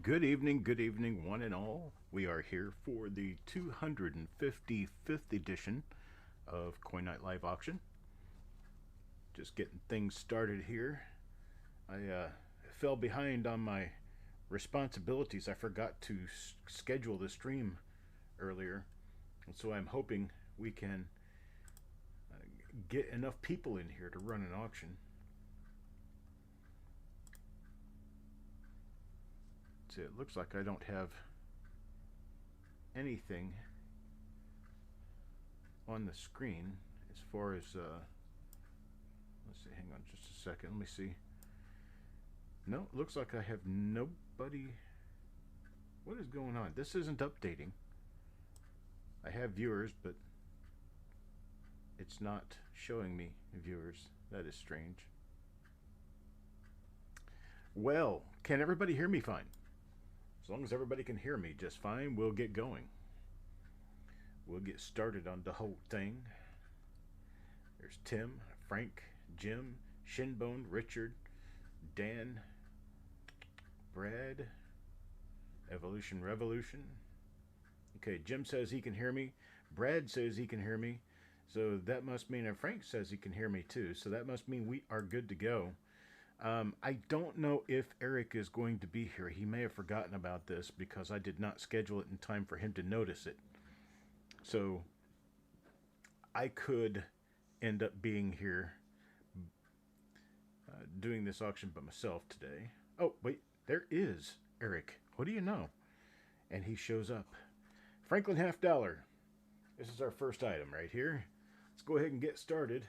Good evening, one and all. We are here for the 255th edition of Coin Night Live Auction. Just getting things started here. I fell behind on my responsibilities. I forgot to schedule the stream earlier, and so I'm hoping we can get enough people in here to run an auction. So it looks like I don't have anything on the screen as far as let's see, hang on just a second, let me see. No, it looks like I have nobody. What is going on? This isn't updating. I have viewers, but it's not showing me viewers. That is strange. Well, can everybody hear me fine? As long as everybody can hear me just fine, we'll get going. We'll get started on the whole thing. There's Tim, Frank, Jim, Shinbone, Richard, Dan, Brad, Evolution Revolution. Okay, Jim says he can hear me. Brad says he can hear me. So that must mean, and Frank says he can hear me too. So that must mean we are good to go. I don't know if Eric is going to be here. He may have forgotten about this because I did not schedule it in time for him to notice it. So I could end up being here doing this auction by myself today. Oh, wait, there is Eric. What do you know? And he shows up. Franklin $half. This is our first item right here. Let's go ahead and get started.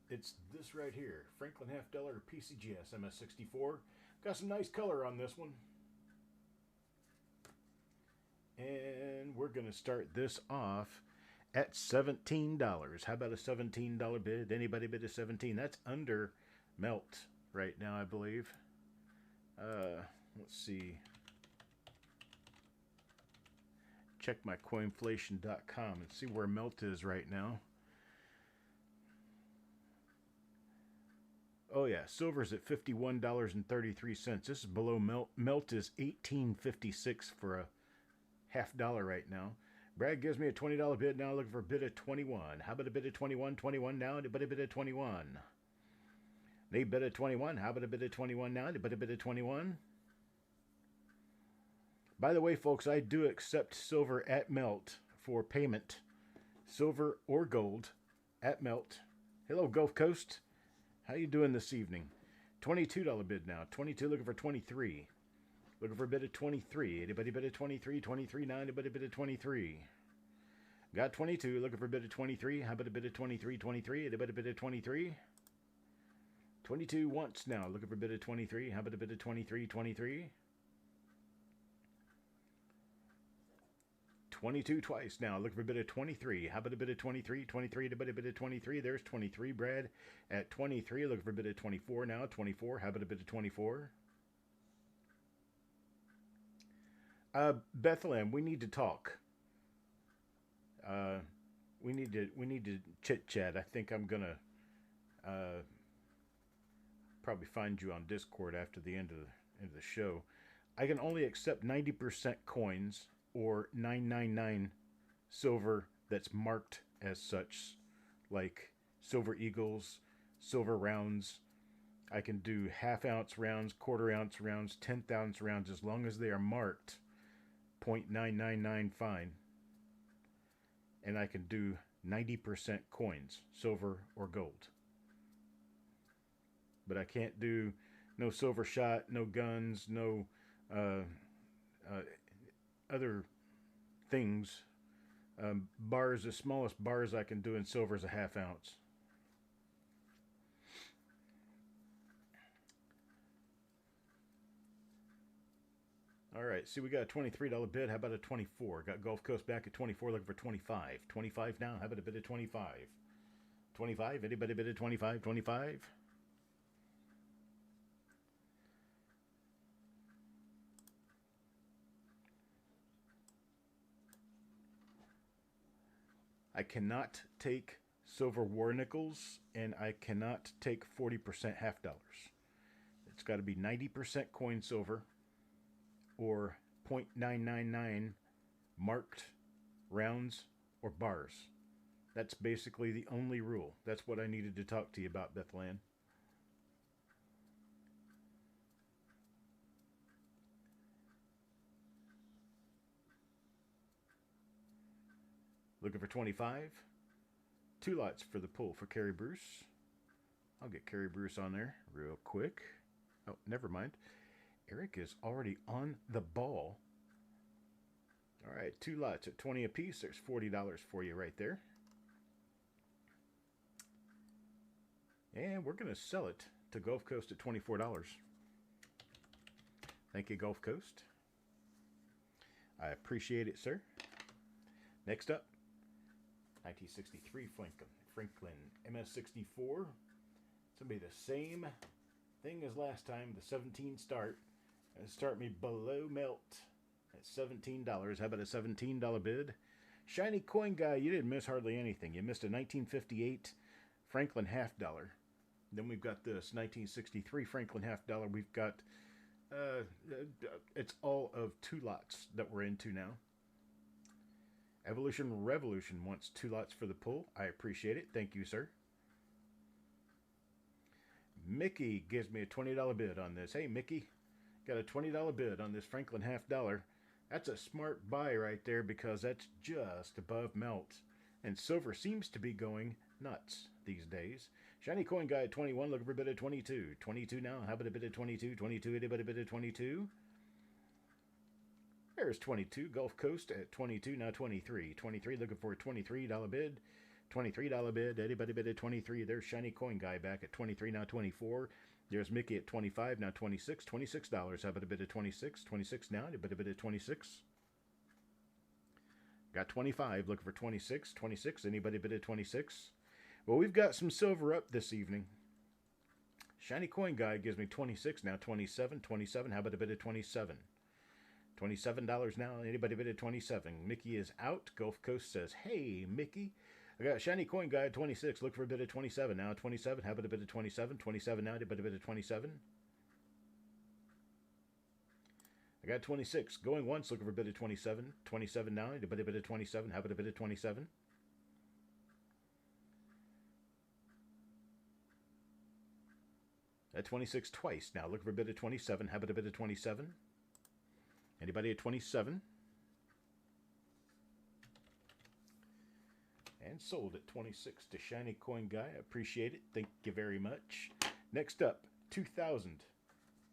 It's this right here, Franklin $half PCGS MS64. Got some nice color on this one. And we're going to start this off at $17. How about a $17 bid? Anybody bid a 17? That's under Melt right now, I believe. Let's see. Check my coinflation.com and see where Melt is right now. Oh yeah, silver's at $51.33. This is below Melt. Melt is $18.56 for a $half right now. Brad gives me a $20 bid now, looking for a bid of 21. How about a bid of 21? 21 now. How about a bid of 21? They bid of 21. How about a bid of 21 now? How about a bid of 21? By the way, folks, I do accept silver at Melt for payment. Silver or gold at Melt. Hello, Gulf Coast. How you doing this evening? $22 bid now. 22 looking for 23. Looking for a bid of 23. Anybody bid of 23? 23 now. Anybody bid of 23? Got 22. Looking for a bid of 23. How about a bid of 23? 23. Anybody bid of 23? 22 once now. Looking for a bid of 23. How about a bid of 23? 23. 22 twice now. Looking for a bit of 23. How about a bit of 23? 23. Anybody bit of 23? There's 23. Brad at 23. Looking for a bit of 24 now. 24. How about a bit of 24? Bethlehem, we need to talk. We need to chit chat. I think I'm gonna probably find you on Discord after the end of the show. I can only accept 90% coins or 999 silver that's marked as such, like silver eagles, silver rounds. I can do half-ounce rounds, quarter-ounce rounds, 10th-ounce rounds, as long as they are marked .999 fine. And I can do 90% coins, silver or gold. But I can't do no silver shot, no guns, no other things. Bars, the smallest bars I can do in silver is a half-ounce. Alright, see, we got a $23 bid. How about a 24? Got Gulf Coast back at 24, looking for 25. 25 now. How about a bid of 25? 25? Anybody bid of 25? 25? I cannot take silver war nickels, and I cannot take 40% half dollars. It's got to be 90% coin silver or .999 marked rounds or bars. That's basically the only rule. That's what I needed to talk to you about, Bethlehem. Looking for 25. 2 lots for the pull for Kerry Bruce. I'll get Kerry Bruce on there real quick. Oh, never mind. Eric is already on the ball. All right, 2 lots at 20 apiece. There's $40 for you right there. And we're going to sell it to Gulf Coast at $24. Thank you, Gulf Coast. I appreciate it, sir. Next up, 1963 Franklin MS64. It's going to be the same thing as last time, the 17 start. It'll start me below melt at $17. How about a $17 bid? Shiny coin guy, you didn't miss hardly anything. You missed a 1958 Franklin half dollar. Then we've got this 1963 Franklin half dollar. We've got, it's all of 2 lots that we're into now. Evolution Revolution wants 2 lots for the pull. I appreciate it. Thank you, sir. Mickey gives me a $20 bid on this. Hey, Mickey, got a $20 bid on this Franklin half dollar. That's a smart buy right there because that's just above melt. And silver seems to be going nuts these days. Shiny coin guy at 21, looking for a bid of 22. 22 now. How about a bid of 22? 22, anybody bid of 22? There's 22. Gulf Coast at 22, now 23. 23 looking for a $23 bid. $23 bid. Anybody bid at 23? There's Shiny Coin Guy back at 23, now 24. There's Mickey at 25, now 26. $26. How about a bid of 26? 26 now. Anybody bid at 26? Got 25. Looking for 26. 26. Anybody bid at 26? Well, we've got some silver up this evening. Shiny Coin Guy gives me 26, now 27. 27. How about a bid of 27? $27 now. Anybody bid at 27? Mickey is out. Gulf Coast says, hey, Mickey. I got Shiny Coin Guy at 26. Look for a bid at 27. Now 27. How about a bid at 27? 27 now. Anybody bid at 27? I got 26. Going once. Looking for a bid at 27. 27 now. Anybody bid at 27? How about a bid at 27? At 26 twice now. Looking for a bid at 27. How about a bid at 27? Anybody at 27? And sold at 26 to Shiny Coin Guy. I appreciate it. Thank you very much. Next up, 2000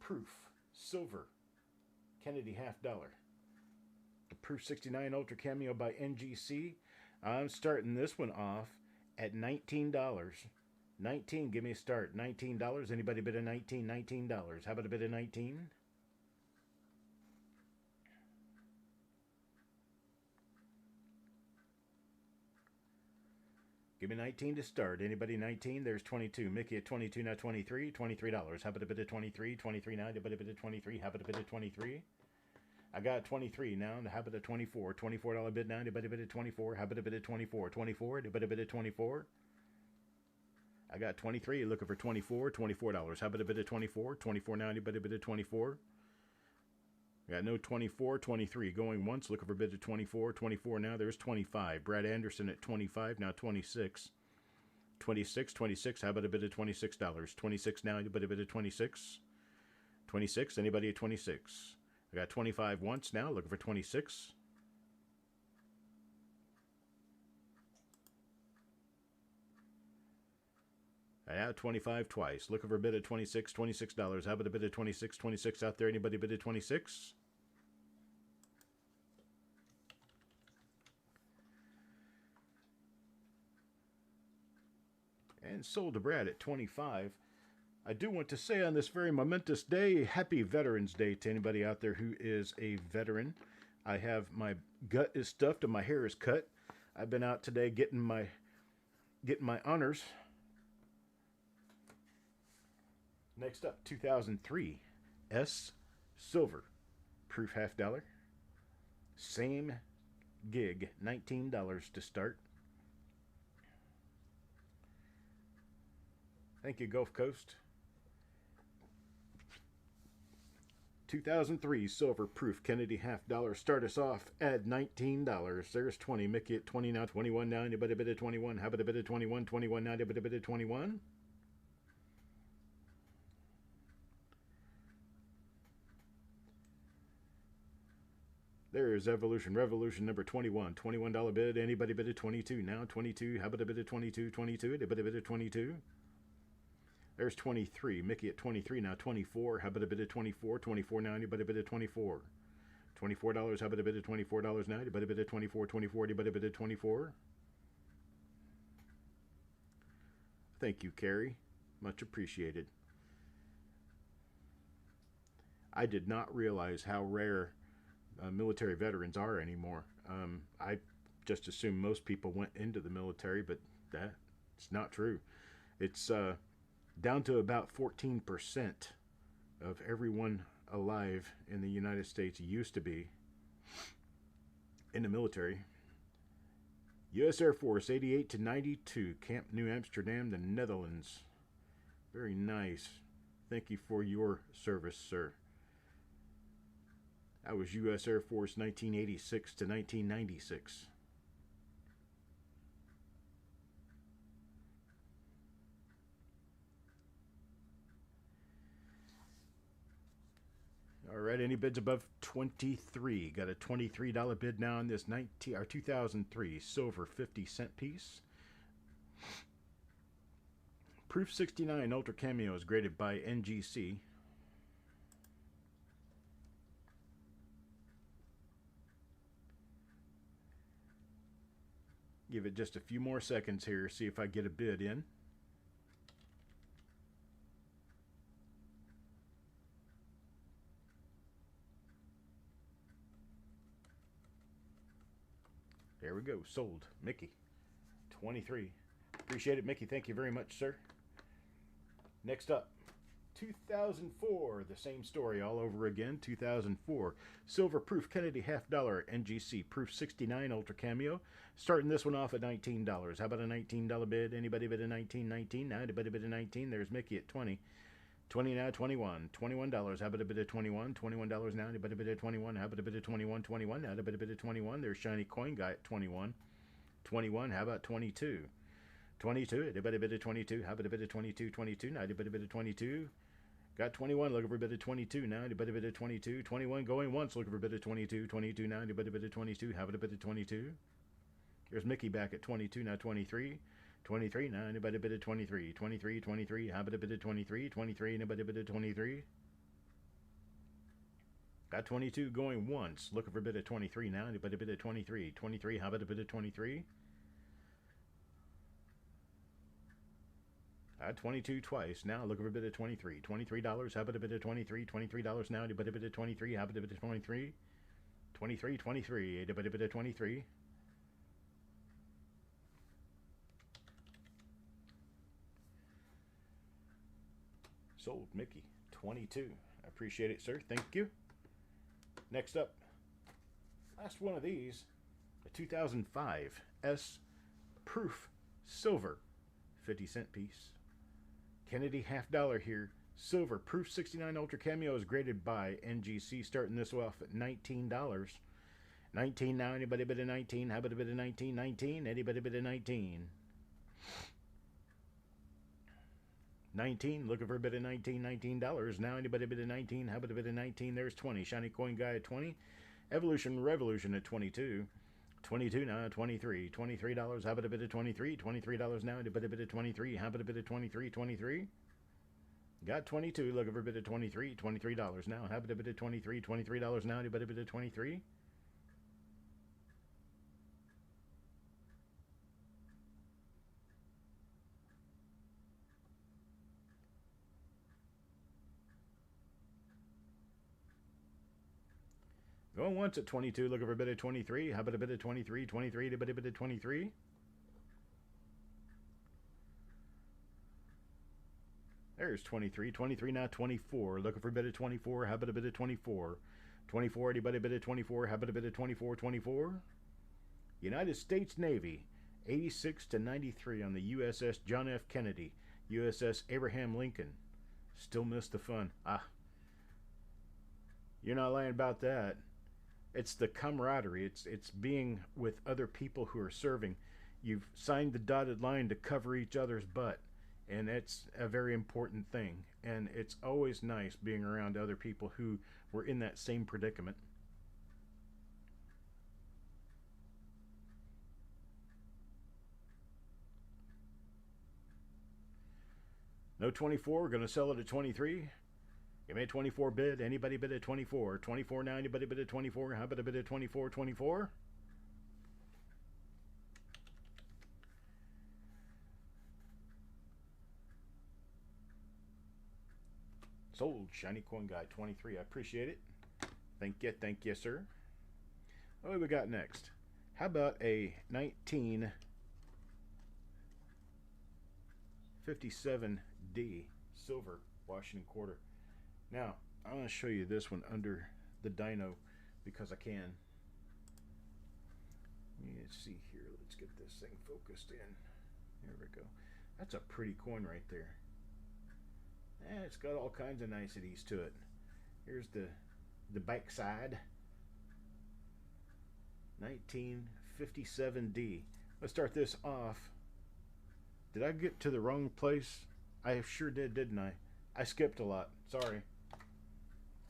Proof Silver Kennedy half dollar. The Proof 69 Ultra Cameo by NGC. I'm starting this one off at $19. 19, give me a start. $19. Anybody bid a 19? $19. How about a bid of 19? Give me 19 to start. Anybody 19? There's 22. Mickey at 22, now 23. $23. How about a bit of 23? 23 now. Anybody bid of 23? How about a bit of 23? I got 23 now. How about a 24? $24 bid now. Anybody bid of 24? How about a bit of 24? 24. Anybody bid of 24? I got 23. Looking for 24. $24. How about a bit of 24? 24 now. Anybody bid of 24? Got no 24, 23. Going once, looking for a bid of 24. 24 now, there's 25. Brad Anderson at 25, now 26. 26, 26. How about a bid of $26? 26 now, anybody bid of 26? 26, anybody at 26? I got 25 once now, looking for 26. I have 25 twice. Looking for a bid of 26, $26. How about a bid of 26, 26 out there? Anybody bid of 26? And sold to Brad at 25. I do want to say on this very momentous day, happy Veterans Day to anybody out there who is a veteran. I have my gut is stuffed and my hair is cut. I've been out today getting my honors. Next up, 2003 S Silver Proof half dollar. Same gig, $19 to start. Thank you, Gulf Coast. 2003 silver proof Kennedy half dollar. Start us off at $19. There's 20. Mickey at 20 now. 21 now. Anybody bid at 21? How about a bid at 21? 21 now. Anybody bid at 21? There's Evolution Revolution number 21. $21 bid. Anybody bid at 22 now? 22. How about a bid at 22? 22. Anybody bid at 22? There's 23. Mickey at 23 now. 24. How about a bid at 24? 24 now. Anybody bid at 24? $24. How about a bid at $24 now? Anybody bid at 24? 24. Anybody bid at 24? Thank you, Carrie. Much appreciated. I did not realize how rare military veterans are anymore. I just assumed most people went into the military, but that's not true. It's down to about 14% of everyone alive in the United States used to be in the military. U.S. Air Force 88 to 92, Camp New Amsterdam, the Netherlands. Very nice. Thank you for your service, sir. That was U.S. Air Force 1986 to 1996. All right, any bids above 23? Got a $23 bid now on this 2003 silver 50-cent piece. Proof 69 Ultra Cameo is graded by NGC. Give it just a few more seconds here, see if I get a bid in. There we go. Sold. Mickey. 23. Appreciate it, Mickey. Thank you very much, sir. Next up, 2004. The same story all over again. 2004. Silver proof Kennedy half dollar NGC. Proof 69 Ultra Cameo. Starting this one off at $19. How about a $19 bid? Anybody bid a $19? 19? Now anybody bid a 19? There's Mickey at 20. 20 now, 21. $21. How about a bid of 21? $21 now. Anybody bid of 21? How about a bid of 21? 21. Now anybody bid of 21? There's Shiny Coin Guy at 21. 21. How about 22? 22. Anybody bid of 22? How about a bid of 22? 22. Now anybody bid of 22? Got 21. Looking for a bid of 22 now. Anybody bid of 22? 21 going once. Looking for a bid of 22. 22 now. Anybody bid of 22? How about a bid of 22? There's Mickey back at 22 now. 23. 23 now. Anybody bid at 23? 23, 23. How about a bid at 23? 23. Anybody bid at 23? Got 22 going once. Looking for a bid at 23 now. Anybody bid at 23? 23. How about a bid at 23? Got 22 twice. Now looking for a bid at 23. $23. How about a bid at 23? $23 now. Anybody bid at 23? How about a bid at 23? 23, 23. Anybody bid at 23? Sold, Mickey. 22. I appreciate it, sir. Thank you. Next up, last one of these, a 2005 S Proof Silver 50-cent piece. Kennedy half dollar here. Silver Proof 69 Ultra Cameo is graded by NGC, starting this off at $19. 19 now. Anybody bid a 19? How about a bid of 19? 19. Anybody bid a 19? 19, looking for a bid of 19, $19. Now anybody bid of 19? How about a bid of 19? There's 20. Shiny Coin Guy at 20. Evolution Revolution at 22. 22 now, 23. $23. How about a bid of 23? $23 now. Anybody bid of 23? How about a bid of 23? 23. Got 22. Looking for a bid of 23. $23 now. How about a bid of 23? $23 now. Anybody bid of 23? Going once at 22, looking for a bid of 23. How about a bid of 23? 23, a bid of 23. There's 23. 23 now, 24. Looking for a bid of 24. How about a bid of 24? 24, anybody bid of 24? How about a bid of 24? 24. United States Navy, 86 to 93 on the USS John F. Kennedy, USS Abraham Lincoln. Still missed the fun. You're not lying about that. It's the camaraderie. It's being with other people who are serving. You've signed the dotted line to cover each other's butt, and it's a very important thing. And it's always nice being around other people who were in that same predicament. No 24. We're going to sell it at 23. Give me a 24 bid. Anybody bid at 24? 24 now. Anybody bid at 24? How about a bid at 24? 24? Sold. Shiny Coin Guy 23. I appreciate it. Thank you, sir. What do we got next? How about a 1957D silver Washington quarter? Now, I'm going to show you this one under the dyno because I can. Let's see here. Let's get this thing focused in. There we go. That's a pretty coin right there. And it's got all kinds of niceties to it. Here's the back side. 1957D. Let's start this off. Did I get to the wrong place? I sure did, didn't I? I skipped a lot. Sorry.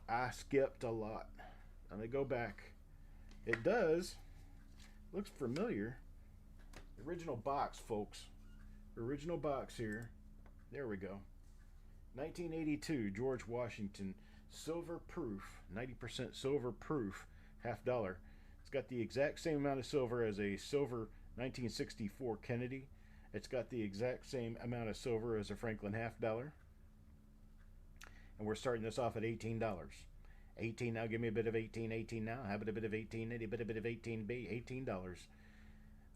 I skipped a lot. Let me go back. It does. Looks familiar. Original box, folks. Original box here. There we go. 1982, George Washington. Silver proof. 90% silver proof. $50. It's got the exact same amount of silver as a silver 1964 Kennedy. It's got the exact same amount of silver as a Franklin $50. And we're starting this off at $18. 18 now, give me a bit of 18. 18 now, how about a bit of 18? A bit of 18B, $18.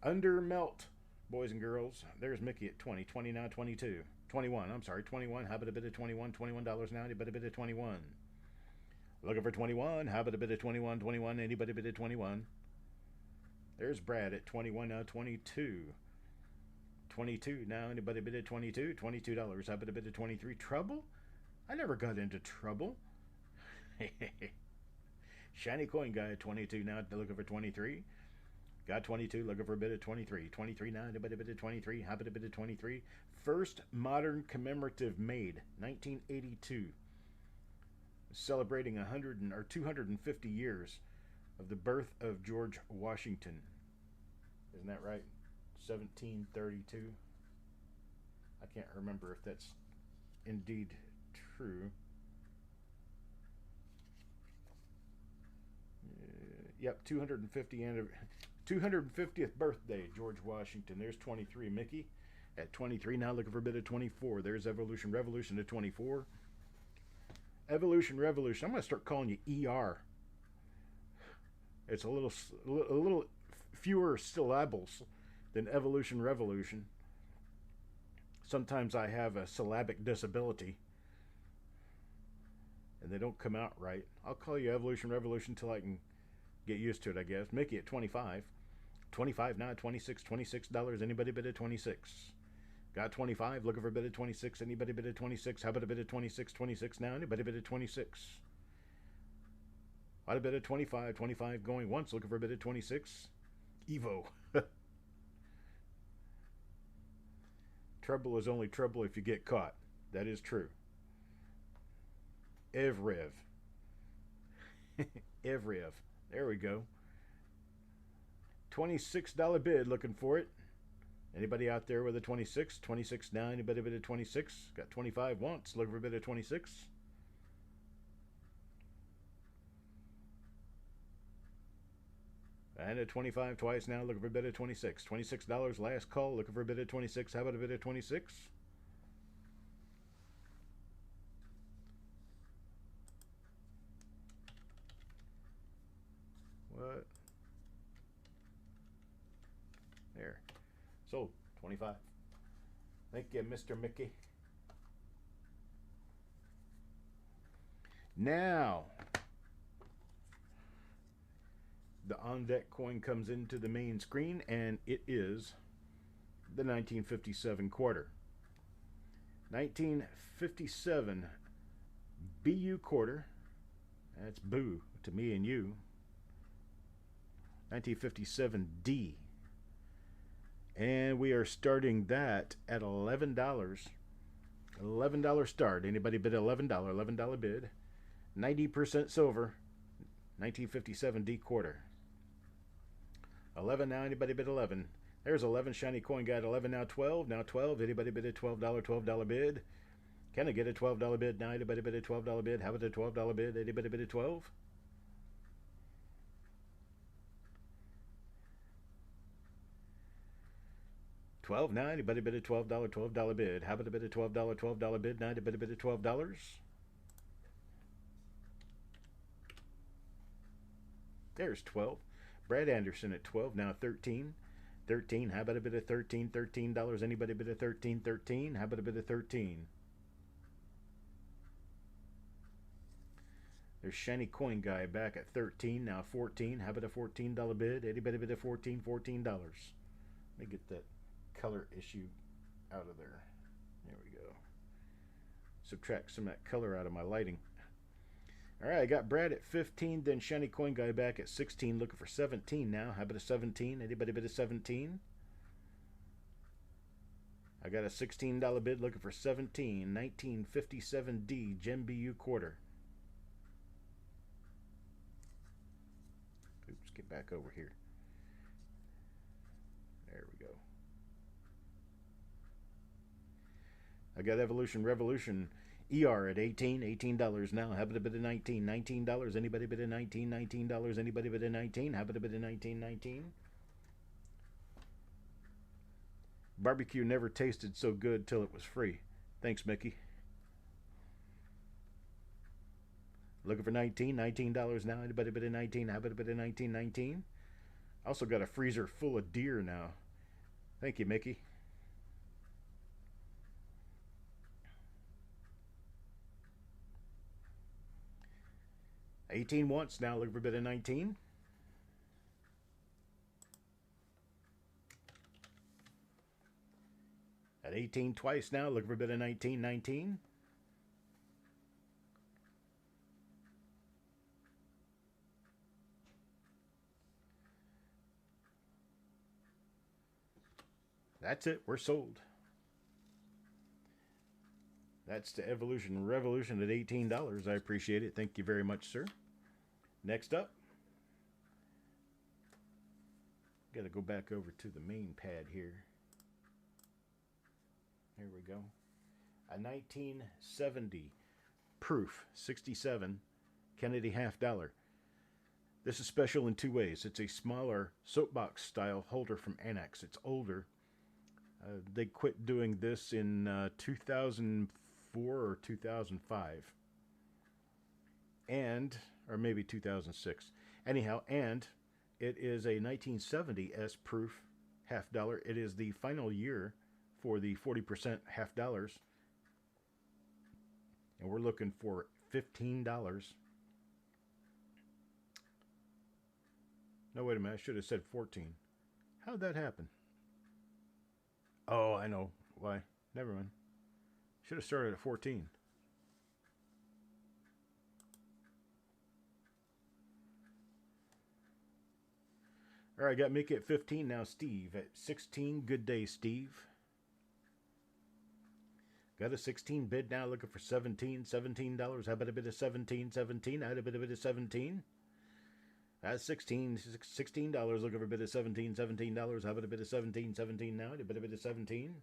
Under melt, boys and girls. There's Mickey at 20. 20 now, 22. 21, I'm sorry, 21. How about a bit of 21? $21 now, anybody bit of 21? Looking for 21. How about a bit of 21? 21, anybody bit of 21? There's Brad at 21 now, 22. 22 now, anybody bid at 22? $22. How about a bit of 23? Trouble? I never got into trouble. Shiny Coin Guy at 22 now, looking for 23. Got 22, looking for a bit of 23. 23 now, anybody bid at 23? How about a bit of 23? First modern commemorative made, 1982. Celebrating 100 or 250 years of the birth of George Washington. Isn't that right? 1732. I can't remember if that's indeed true. Yep, 250th birthday, George Washington. There's 23, Mickey. At 23 now, looking for a bit of 24. There's Evolution Revolution at 24. Evolution Revolution. I'm going to start calling you ER. It's a little fewer syllables than Evolution Revolution. Sometimes I have a syllabic disability and they don't come out right. I'll call you Evolution Revolution until I can get used to it, I guess. Mickey at 25. 25 now, 26. $26. Anybody bid at 26? Got 25. Looking for a bid at 26. Anybody bid at 26? How about a bid at 26? 26 now. Anybody bid at 26? I'd a bid at 25. 25 going once. Looking for a bid at 26. Evo. Trouble is only trouble if you get caught. That is true. Evrev. Evrev. There we go. $26 bid, looking for it. Anybody out there with a 26? 26 now, anybody bid at 26? Got 25 once, looking for a bid at 26. And at 25 twice now, looking for a bid at 26. $26 last call, looking for a bid at 26. How about a bid at 26? What? There. Sold. 25. Thank you, Mr. Mickey. Now, the on-deck coin comes into the main screen, and it is the 1957 quarter. 1957 BU quarter. That's boo to me and you. 1957D. And we are starting that at $11. $11 start. Anybody bid $11? $11 bid. 90% silver. 1957D quarter. 11 now. Anybody bid 11? There's 11. Shiny coin got 11 now. 12. Now 12. Anybody bid a $12? $12 bid. Can I get a $12 bid now? Anybody bid a $12 bid? How about a $12 bid? Anybody bid a 12? $12 now. Anybody bid a $12 bid? How about a bid a $12 bid now? Anybody bid a $12? There's 12. Brad Anderson at 12 now. 13. 13. How about a bid of 13? $13. Anybody bid a 13? 13. How about a bid of 13? There's Shiny Coin Guy back at 13 now. 14. How about a $14 bid? Anybody bid a 14? $14. Let me get that color issue out of there. There we go. Subtract some of that color out of my lighting. All right, I got Brad at 15, then Shiny Coin Guy back at 16, looking for 17 now. How about a 17? Anybody bid a 17? I got a $16 bid looking for 17. 1957D Gem BU quarter. Oops, get back over here. There we go. I got Evolution Revolution ER at 18, $18 now. How about a bit of 19? $19. Anybody bid a 19? $19. Anybody bid a 19? How about a bit of 19? 19. Barbecue never tasted so good till it was free. Thanks, Mickey. Looking for 19, $19 now. Anybody bid a 19? How about a bit of 19? 19. Also got a freezer full of deer now. Thank you, Mickey. 18 once now. Looking for a bit of 19. At 18 twice now. Looking for a bit of 19. 19. That's it. We're sold. That's the Evolution Revolution at $18. I appreciate it. Thank you very much, sir. Next up, got to go back over to the main pad here. Here we go. A 1970 proof 67 Kennedy half dollar. This is special in two ways. It's a smaller soapbox style holder from Annex. It's older. They quit doing this in 2004 or 2005. Or maybe 2006. Anyhow, and it is a 1970 S proof half dollar. It is the final year for the 40% half dollars. And we're looking for $15. No, wait a minute. I should have said 14. How'd that happen? Oh, I know why. Never mind. Should have started at 14. All right, got Mickey at 15. Now Steve at 16. Good day, Steve. Got a 16 bid now, looking for 17. $17. How about a bit of 17? 17. I had a bit of 17. That's 16. $16. Looking for a bit of 17. $17. How about a bit of 17? 17 now. A bit of 17.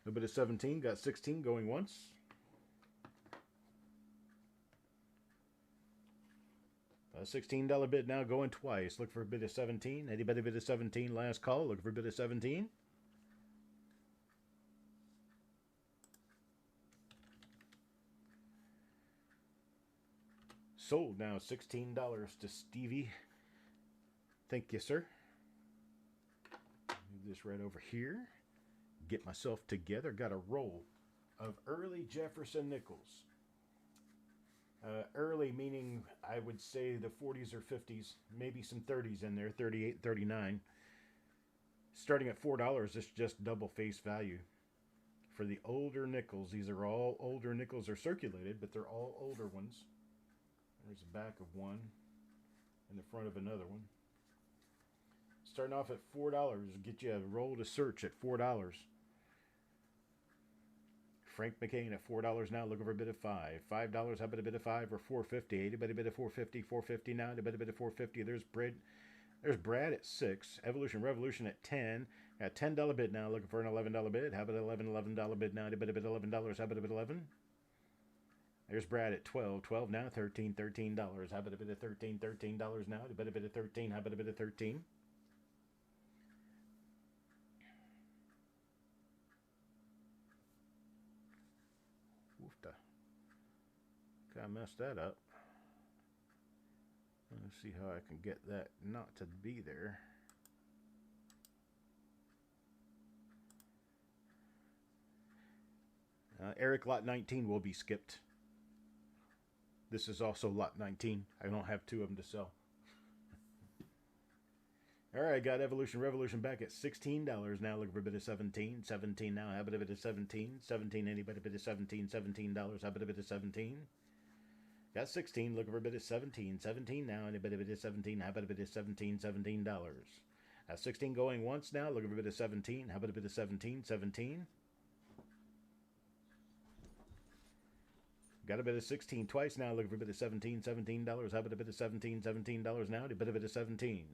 A bit of 17. Got 16 going once. A $16 bid now going twice. Look for a bit of 17. Anybody bid of 17? Last call. Looking for a bit of 17. Sold now. $16 to Stevie. Thank you, sir. Move this right over here. Get myself together. Got a roll of early Jefferson nickels. Early meaning I would say the 40s or 50s, maybe some 30s in there, 38, 39. Starting at $4, it's just double face value. For the older nickels, these are all older nickels. Are circulated, but they're all older ones. There's the back of one and the front of another one. Starting off at $4, get you a roll to search at $4. Frank McCain at $4 now, looking for a bid of $5. $5, how about a bid of $5 or $4.50? Anybody bid of $4.50? $4.50 now, anybody bid of $4.50? There's Brad at $6. Evolution Revolution at $10. Got a $10 bid now, looking for an $11 bid. How about $11 bid now? Anybody bid $11? How about a bid 11? There's Brad at 12. 12 now, $13. How about a bid of $13? $13 now. A bit of 13. How about a bit of 13? Woofda. I messed that up. Let's see how I can get that not to be there. Eric, lot 19 will be skipped. This is also lot 19. I don't have two of them to sell. All right, I got Evolution Revolution back at $16 now. Looking for a bit of 17. 17 now. How about a bit of 17? 17. Anybody bit of 17? $17. How about a bit of 17? Got 16. Looking for a bit of 17. 17 now. Anybody bit of 17? How about a bit of 17? $17. 16 going once now. Looking for a bit of 17. How about a bit of 17? 17. Got a bit of 16 twice now. Looking for a bit of 17. $17. How about a bit of 17? $17 now. A bit of 17.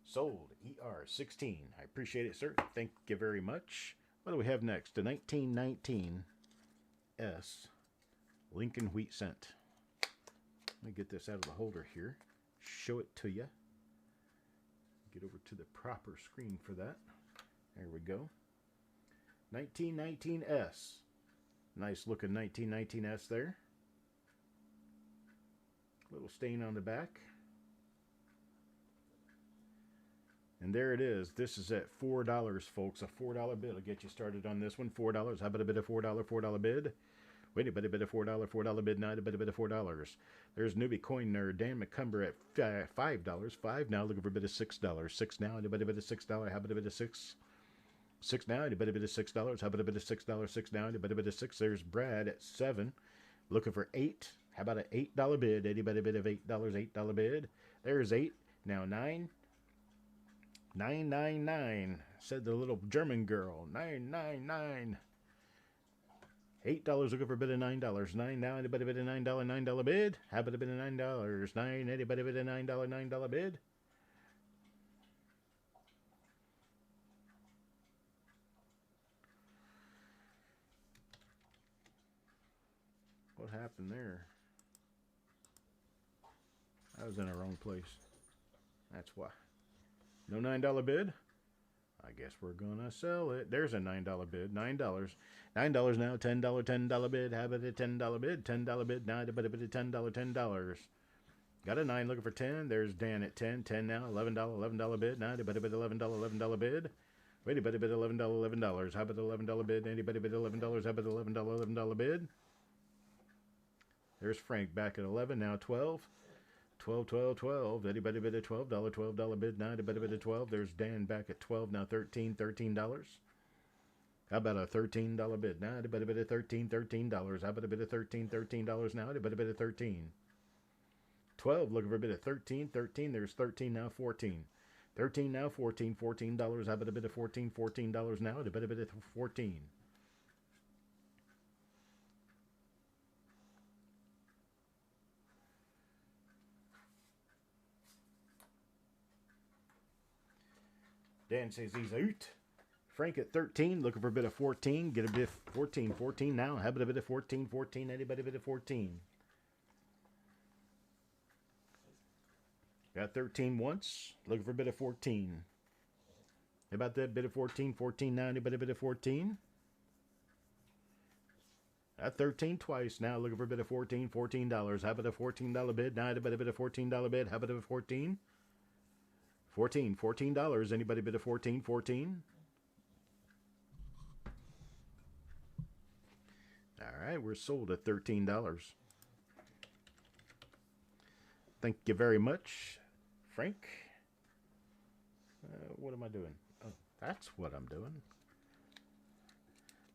Sold. ER16. I appreciate it, sir. Thank you very much. What do we have next? The 1919 S Lincoln Wheat Cent. Let me get this out of the holder here. Show it to you. Get over to the proper screen for that. There we go. 1919 S. Nice looking 1919 S there. Little stain on the back. And there it is. This is at $4, folks. A $4 bid will get you started on this one. $4. How about a bit of $4 bid? Wait a bit of $4 bid now. A bit of $4. There's newbie coin nerd Dan McCumber at $5. 5 now. Looking for a bit of $6. 6 now. A bit of $6. How about a bit of 6? 6 now. A bit of $6. How about a bit of $6? 6 now. A bit of 6. There's Brad at 7. Looking for 8. How about an $8 bid? Anybody bid of $8? $8 bid. There's 8. Now 9. 999, said the little German girl. 999. $8 looking for a bit of $9. 9 now. Anybody bid a $9 bid? How about a bit of $9? 9. Anybody bid a $9 bid? What happened there? I was in the wrong place. That's why. No $9 bid? I guess we're gonna sell it. There's a $9 bid. $9. $9 now. $10 bid. How about a $10 bid? $10 bid. Now a bit of $10. Got a 9 looking for 10. There's Dan at 10. 10 now. $11 bid. Now a bit of $11 bid. Wait a bit of $11. How about $11 bid? Anybody bid $11? How about $11 bid? There's Frank back at 11. Now 12. 12. Anybody bid a $12 bid now? Anybody bid a 12? There's Dan back at 12 now. $13. How about a $13 bid now? Anybody bid a $13? How about a bid of $13 now? Anybody bid a 13? 12 looking for a bit of 13. There's 13 now. 14. 13 now. $14. How about a bit of $14 now? Anybody bid a 14? Dan says he's out. Frank at 13, looking for a bit of 14. Get a bit of 14. 14 now. How about a bit of 14? 14. Anybody bit of 14? Got 13 once. Looking for a bit of 14. How about that bit of 14? 14 now. Anybody bit of 14? Got 13 twice. Now looking for a bit of 14. $14. How about a $14 bid? Now anybody bit a $14 bid? How about a 14? $14. Anybody bid a 14? 14. All right, we're sold at $13. Thank you very much, Frank. What am I doing? Oh, that's what I'm doing.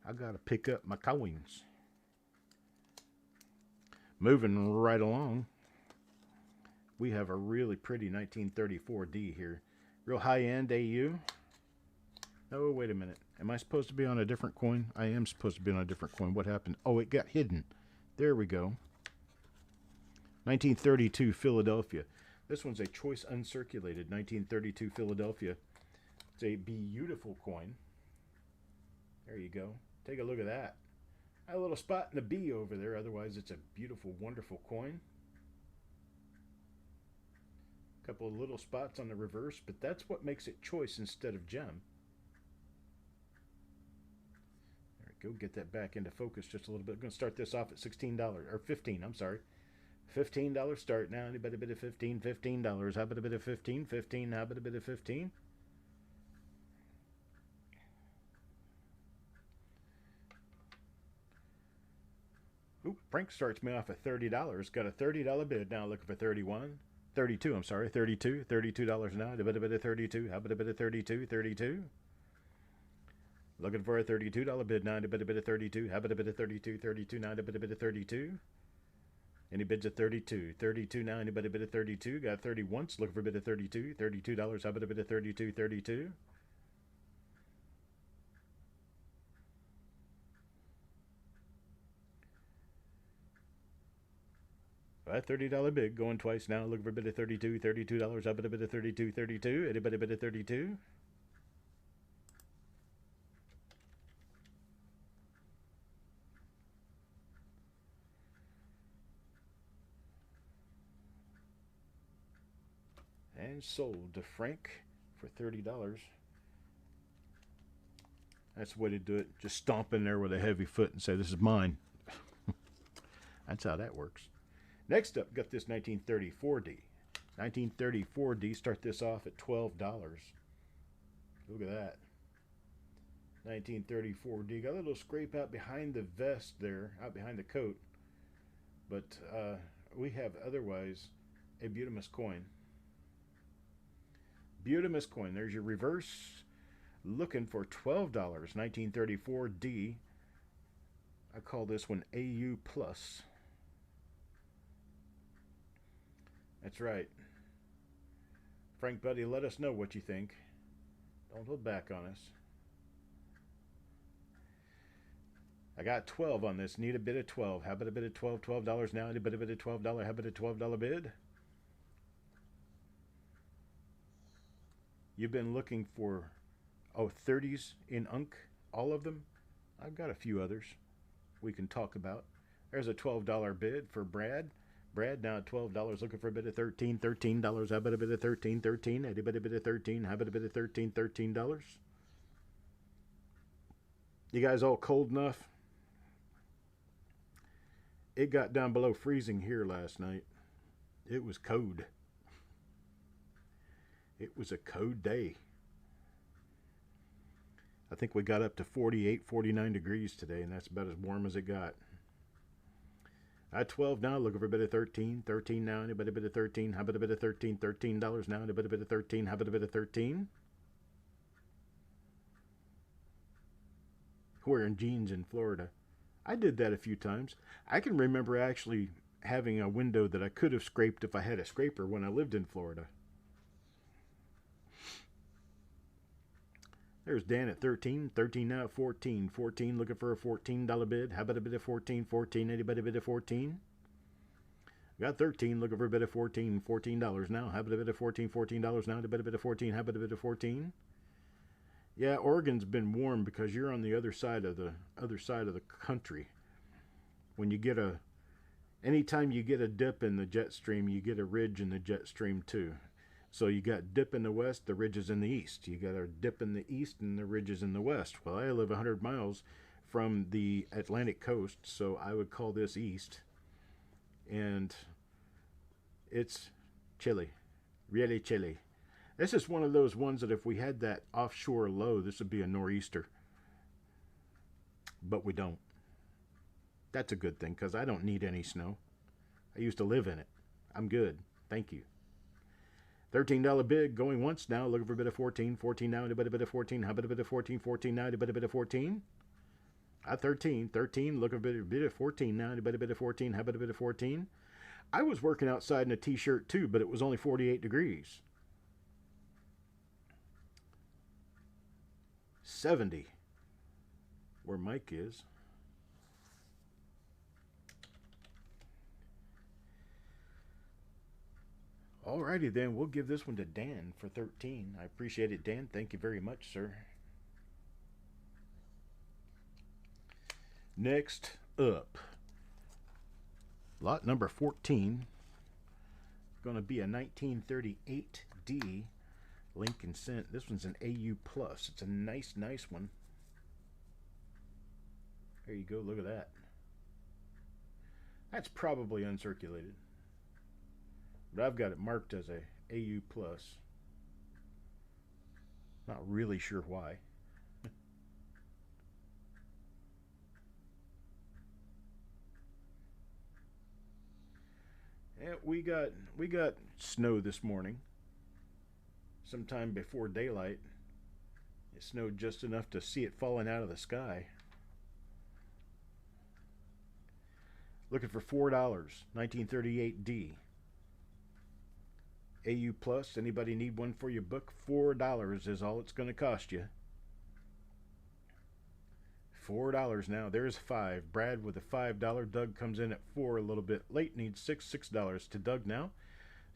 I gotta pick up my coins. Moving right along. We have a really pretty 1934D here. Real high-end AU. Oh, wait a minute. Am I supposed to be on a different coin? I am supposed to be on a different coin. What happened? Oh, it got hidden. There we go. 1932 Philadelphia. This one's a choice uncirculated 1932 Philadelphia. It's a beautiful coin. There you go. Take a look at that. A little spot in the B over there. Otherwise, it's a beautiful, wonderful coin. A couple of little spots on the reverse, but that's what makes it choice instead of gem. There we go. Get that back into focus just a little bit. I'm going to start this off at $16 or $15. I'm sorry. $15 start now. Anybody bid of $15? $15. How about a bit of 15? 15. How about a bit of 15? Oop, Frank starts me off at $30. Got a $30 bid now. Looking for 31. 32. I'm sorry. 32. $32 now. A bit of 32. How about a bit of 32? 32. Looking for a $32 bid now. A bit of 32. How about a bit of 32? 32 now. A bit of 32. Any bids at 32? 32 now. Anybody bid at 32? Got 30 once. Looking for a bid of 32. $32. How about a bid of 32? 32. Right, $30 bid. Going twice now. Looking for a bid of 32. $32. How about a bid of 32? 32. Anybody bid at 32? And sold to Frank for $30. That's the way to do it. Just stomp in there with a heavy foot and say, this is mine. That's how that works. Next up, got this 1934D. 1934D, start this off at $12. Look at that. 1934D. Got a little scrape out behind the vest there, out behind the coat. But we have otherwise a Butamus coin. Butamus coin. There's your reverse. Looking for $12. 1934D. I call this one AU Plus. That's right. Frank, buddy, let us know what you think. Don't hold back on us. I got 12 on this. Need a bid of 12. How about a bid of 12? $12 now. Need a bid of $12. How about a $12 bid? You've been looking for, 30s in Unk, all of them? I've got a few others we can talk about. There's a $12 bid for Brad. Brad now at $12, looking for a bid of 13. $13. How about a bid of 13? 13. Anybody bid of 13? How about a bid of 13? $13. You guys all cold enough? It got down below freezing here last night. It was cold. It was a cold day. I think we got up to 48, 49 degrees today, and that's about as warm as it got. At 12 now, looking for a bit of 13. 13 now, anybody bid of 13? How about a bit of 13? $13 now, anybody bid of 13? How about a bit of 13? Wearing jeans in Florida. I did that a few times. I can remember actually having a window that I could have scraped if I had a scraper when I lived in Florida. There's Dan at 13. 13 now at 14. 14 looking for a $14 bid. How about a bid of 14? 14. Anybody bid of 14? Got 13 looking for a bid of 14. $14 now. How about a bid of 14? $14 now. A bid of 14. How about a bid of 14? Yeah, Oregon's been warm because you're on the other side of the country. When you get anytime you get a dip in the jet stream, you get a ridge in the jet stream too. So you got dip in the west, the ridge is in the east. You got a dip in the east and the ridge is in the west. Well, I live 100 miles from the Atlantic coast, so I would call this east. And it's chilly, really chilly. This is one of those ones that if we had that offshore low, this would be a nor'easter. But we don't. That's a good thing because I don't need any snow. I used to live in it. I'm good. Thank you. $13 bid going once now. Looking for a bit of 14. 14 now. A bit of 14. How about a bit of 14? 14 now. A bit of 14. 13. 13. Looking for a bit of 14 now. A bit of 14. How about a bit of 14? I was working outside in a t-shirt too, but it was only 48 degrees. 70. Where Mike is. Alrighty then, we'll give this one to Dan for 13. I appreciate it, Dan. Thank you very much, sir. Next up, lot number 14. Going to be a 1938D Lincoln Cent. This one's an AU Plus. It's a nice one. There you go. Look at that. That's probably uncirculated, but I've got it marked as a AU Plus. Not really sure why. Yeah, we got snow this morning. Sometime before daylight. It snowed just enough to see it falling out of the sky. Looking for $4. 1938D. AU Plus. Anybody need one for your book? $4 is all it's going to cost you. $4 now. There's 5. Brad with a $5. Doug comes in at 4 a little bit late. Needs $6 to Doug now.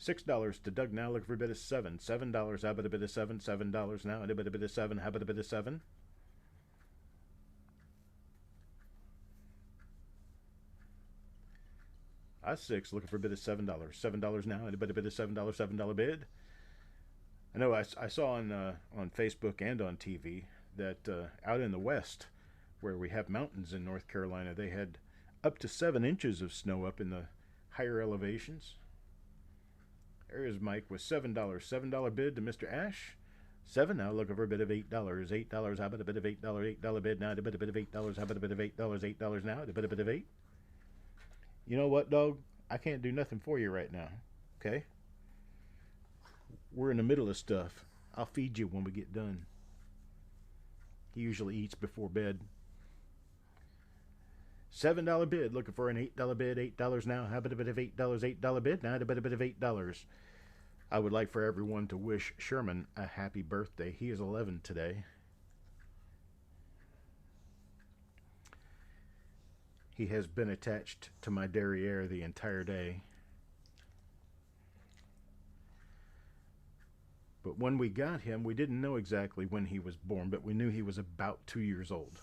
$6 to Doug now. Looking for a bit of 7. $7. How about a bit of 7? $7 now. And a bit of 7. How about a bit of 7? I 6. Looking for a bit of $7. $7 now. And a bit of $7. $7 bid. I know I saw on Facebook and on TV that out in the West, where we have mountains in North Carolina, they had up to 7 inches of snow up in the higher elevations. There is Mike with $7. $7 bid to Mr. Ash. 7 now. Looking for a bit of $8. $8. How about a bit of $8? $8 bid now. A bit of $8. How about a bit of $8? $8 now. A bit of 8. You know what, dog? I can't do nothing for you right now. Okay? We're in the middle of stuff. I'll feed you when we get done. He usually eats before bed. $7 bid. Looking for an $8 bid. $8 now. How about a bit of $8? $8 bid. Now a bit of $8. I would like for everyone to wish Sherman a happy birthday. He is 11 today. He has been attached to my derriere the entire day. But when we got him, we didn't know exactly when he was born, but we knew he was about 2 years old.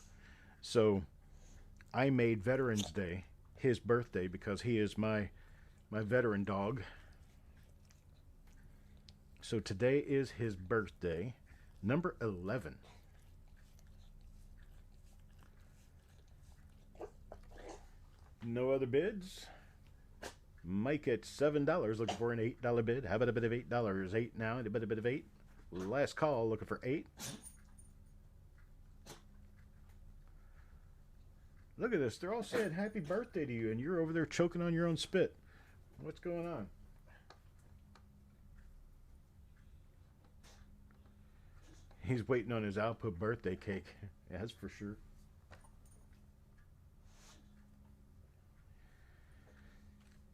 So I made Veterans Day his birthday because he is my veteran dog. So today is his birthday, number 11. No other bids. Mike at $7, looking for an $8 bid. How about a bit of $8? 8 now, and a bit of 8. Last call, looking for 8. Look at this. They're all saying happy birthday to you, and you're over there choking on your own spit. What's going on? He's waiting on his output birthday cake. Yeah, that's for sure.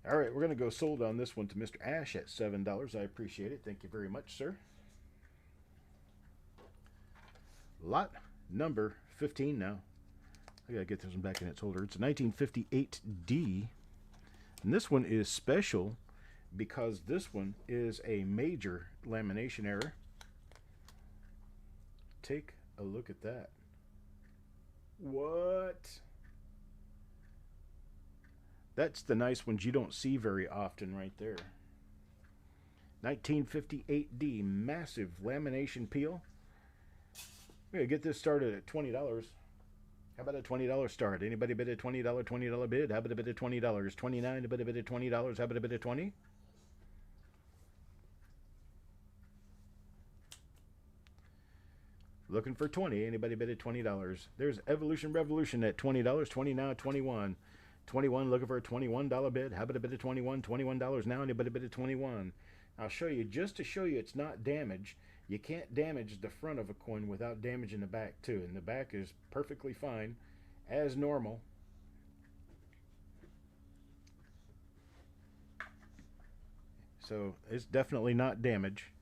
All right, we're going to go sold on this one to Mr. Ash at $7. I appreciate it. Thank you very much, sir. Lot number 15 now. I got to get this one back in its holder. It's a 1958D. And this one is special because this one is a major lamination error. Take a look at that. What? That's the nice ones you don't see very often right there. 1958D, massive lamination peel. We're going to get this started at $20. How about a $20 start? Anybody bid a $20 bid? How about a bid of $20? 29, a bit of $20. How about a bid of 20? Looking for 20. Anybody bid at $20? There's Evolution Revolution at $20. 20 now, 21. 21, looking for a $21 bid. How about a bid of 21? $21 now, anybody bid of 21? I'll show you, just to show you it's not damaged. You can't damage the front of a coin without damaging the back too. And the back is perfectly fine, as normal. So it's definitely not damage.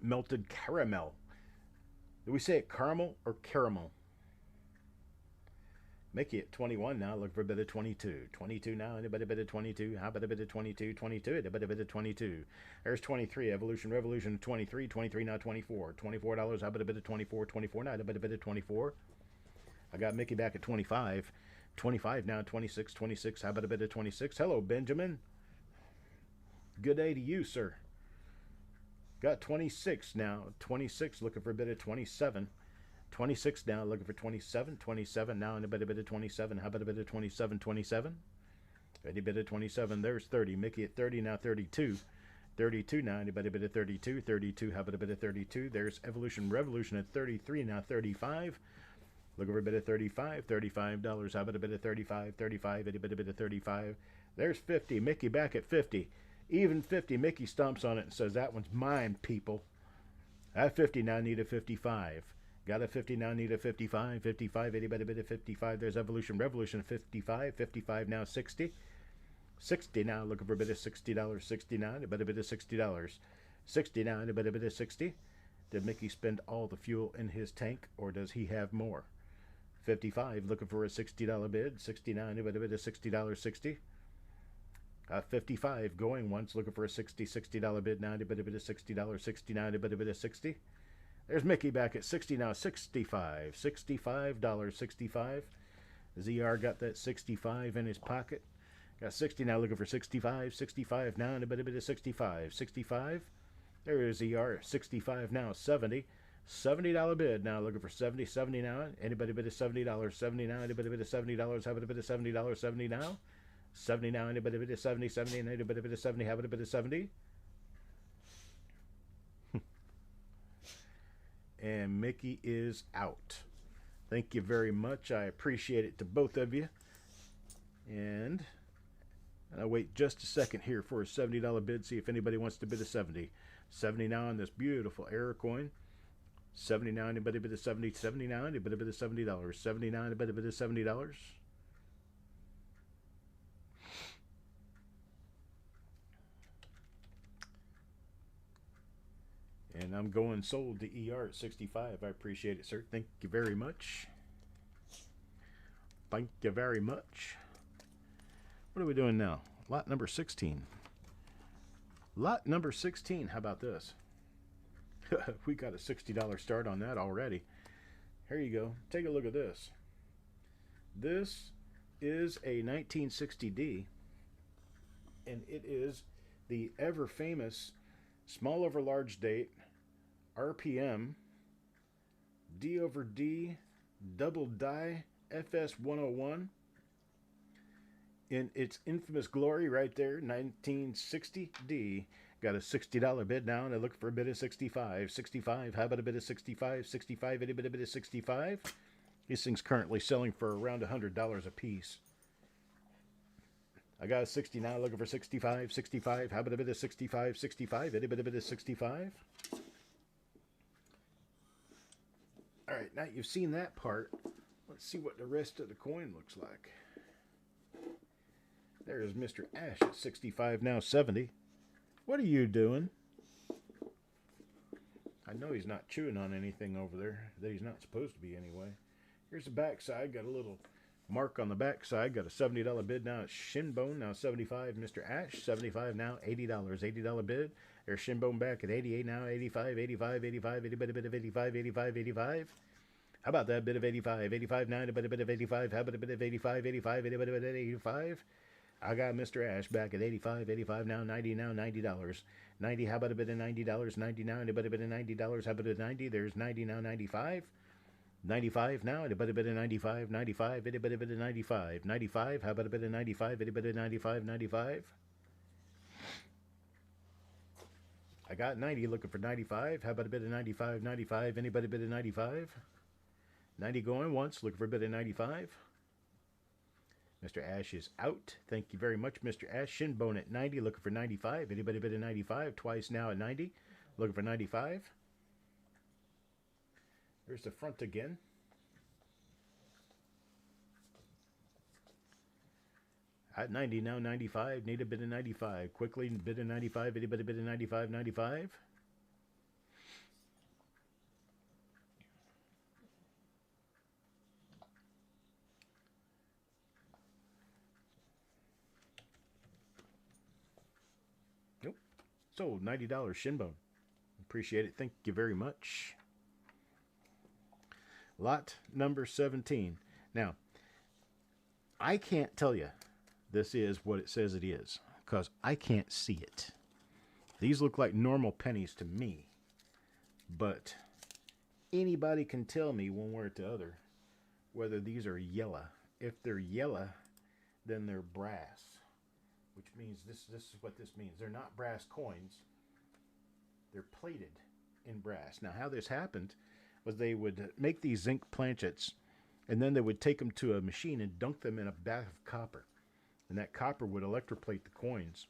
Melted caramel. Do we say it caramel or caramel? Mickey at 21 now, looking for a bit of 22. 22 now, anybody bit of 22? How about a bit of 22? 22, anybody bit of 22? There's 23, Evolution Revolution 23. 23 now, 24. $24, how about a bit of 24? 24 now, anybody bit of 24? I got Mickey back at 25. 25 now, 26. 26, how about a bit of 26? Hello, Benjamin. Good day to you, sir. Got 26 now. 26, looking for a bit of 27. 26 now, looking for 27. 27 now, and a bit of 27. How about a bit of 27? 27. Any bit of 27. There's 30. Mickey at 30 now, 32. 32 now, anybody bit of 32. 32, how about a bit of 32? There's Evolution Revolution at 33 now, 35. Looking for a bit of 35. $35. How about a bit of 35? 35, any bit of 35. There's 50. Mickey back at 50. Even 50. Mickey stomps on it and says, that one's mine, people. At 50 now, need a 55. Got a 50 now, need a 55. 55, anybody bit of 55. There's Evolution Revolution at 55. 55 now, 60. 60 now, looking for a bit of $60. 60 now, a bit of $60. 60 now, and a bit of 60. Did Mickey spend all the fuel in his tank, or does he have more? 55, looking for a $60 bid. 69, a bit of $60. 60. 55, going once, looking for a $60 bid now, a bit of $60. 69, a bit of 60. There's Mickey back at 60 now, 65. $65, 65. ZR got that 65 in his pocket. Got 60 now, looking for 65. 65 now, and a bit of 65. 65. There is ZR, 65 now, 70. $70 bid now, looking for 70. 70 now, anybody bid of $70. 70 now, anybody bid of $70. How about a bit of $70? 70 now. 70 now, anybody bid of 70. 70 and anybody bid of 70. How about a bit of 70? And Mickey is out. Thank you very much. I appreciate it to both of you. And I'll wait just a second here for a $70 bid. See if anybody wants to bid a 70. 70 now on this beautiful error coin. 70 now, anybody bid a 70. 70 now, anybody bid a $70. 79, anybody bid a $70. And I'm going sold to ER at 65. I appreciate it, sir. Thank you very much. Thank you very much. What are we doing now? Lot number 16. Lot number 16. How about this? We got a $60 start on that already. Here you go. Take a look at this. This is a 1960D. And it is the ever famous small over large date RPM D over D double die FS 101 in its infamous glory right there, 1960D. Got a $60 bid now, and I look for a bid of 65. 65, how about a bid of 65? 65, any bit of 65? This thing's currently selling for around $100 a piece. I got a 60 now, looking for 65. 65, how about a bit of 65? 65, any bit of 65? All right, now you've seen that part. Let's see what the rest of the coin looks like. There's Mr. Ash at 65 now, 70. What are you doing? I know he's not chewing on anything over there that he's not supposed to be anyway. Here's the back side. Got a little mark on the back side. Got a $70 bid now. It's Shinbone now, 75. Mr. Ash, 75 now, $80. $80 bid. There's Shinbone back at 88 now, 85, 85, 85, any bit of 85, 85, 85. How about that bit of 85? 85 now, a bit of 85. How about a bit of 85, 85, any bit of 85? I got Mr. Ash back at 85, 85 now, 90 now, $90. 90, how about a bit of $90? 90 now, and a bit of $90. How about a 90? There's 90 now, 95. 95 now, and a bit of 95. 95, and a bit of 95. 95, how about a bit of 95? And a bit of 95, 95. I got 90, looking for 95. How about a bit of 95? 95, anybody bit of 95? 90 going once, looking for a bit of 95. Mr. Ash is out. Thank you very much, Mr. Ash. Shinbone at 90, looking for 95. Anybody bid at 95? Twice now at 90, looking for 95. There's the front again. At 90 now, 95. Need a bid of 95. Quickly, bid of 95. Anybody bid of 95? 95. Nope. Sold. $90. Shinbone. Appreciate it. Thank you very much. Lot number 17. Now, I can't tell you this is what it says it is because I can't see it. These look like normal pennies to me, but anybody can tell me one way or the other whether these are yellow. If they're yellow, then they're brass, which means this is what this means. They're not brass coins. They're plated in brass. Now, how this happened was they would make these zinc planchets, and then they would take them to a machine and dunk them in a bath of copper. And that copper would electroplate the coins.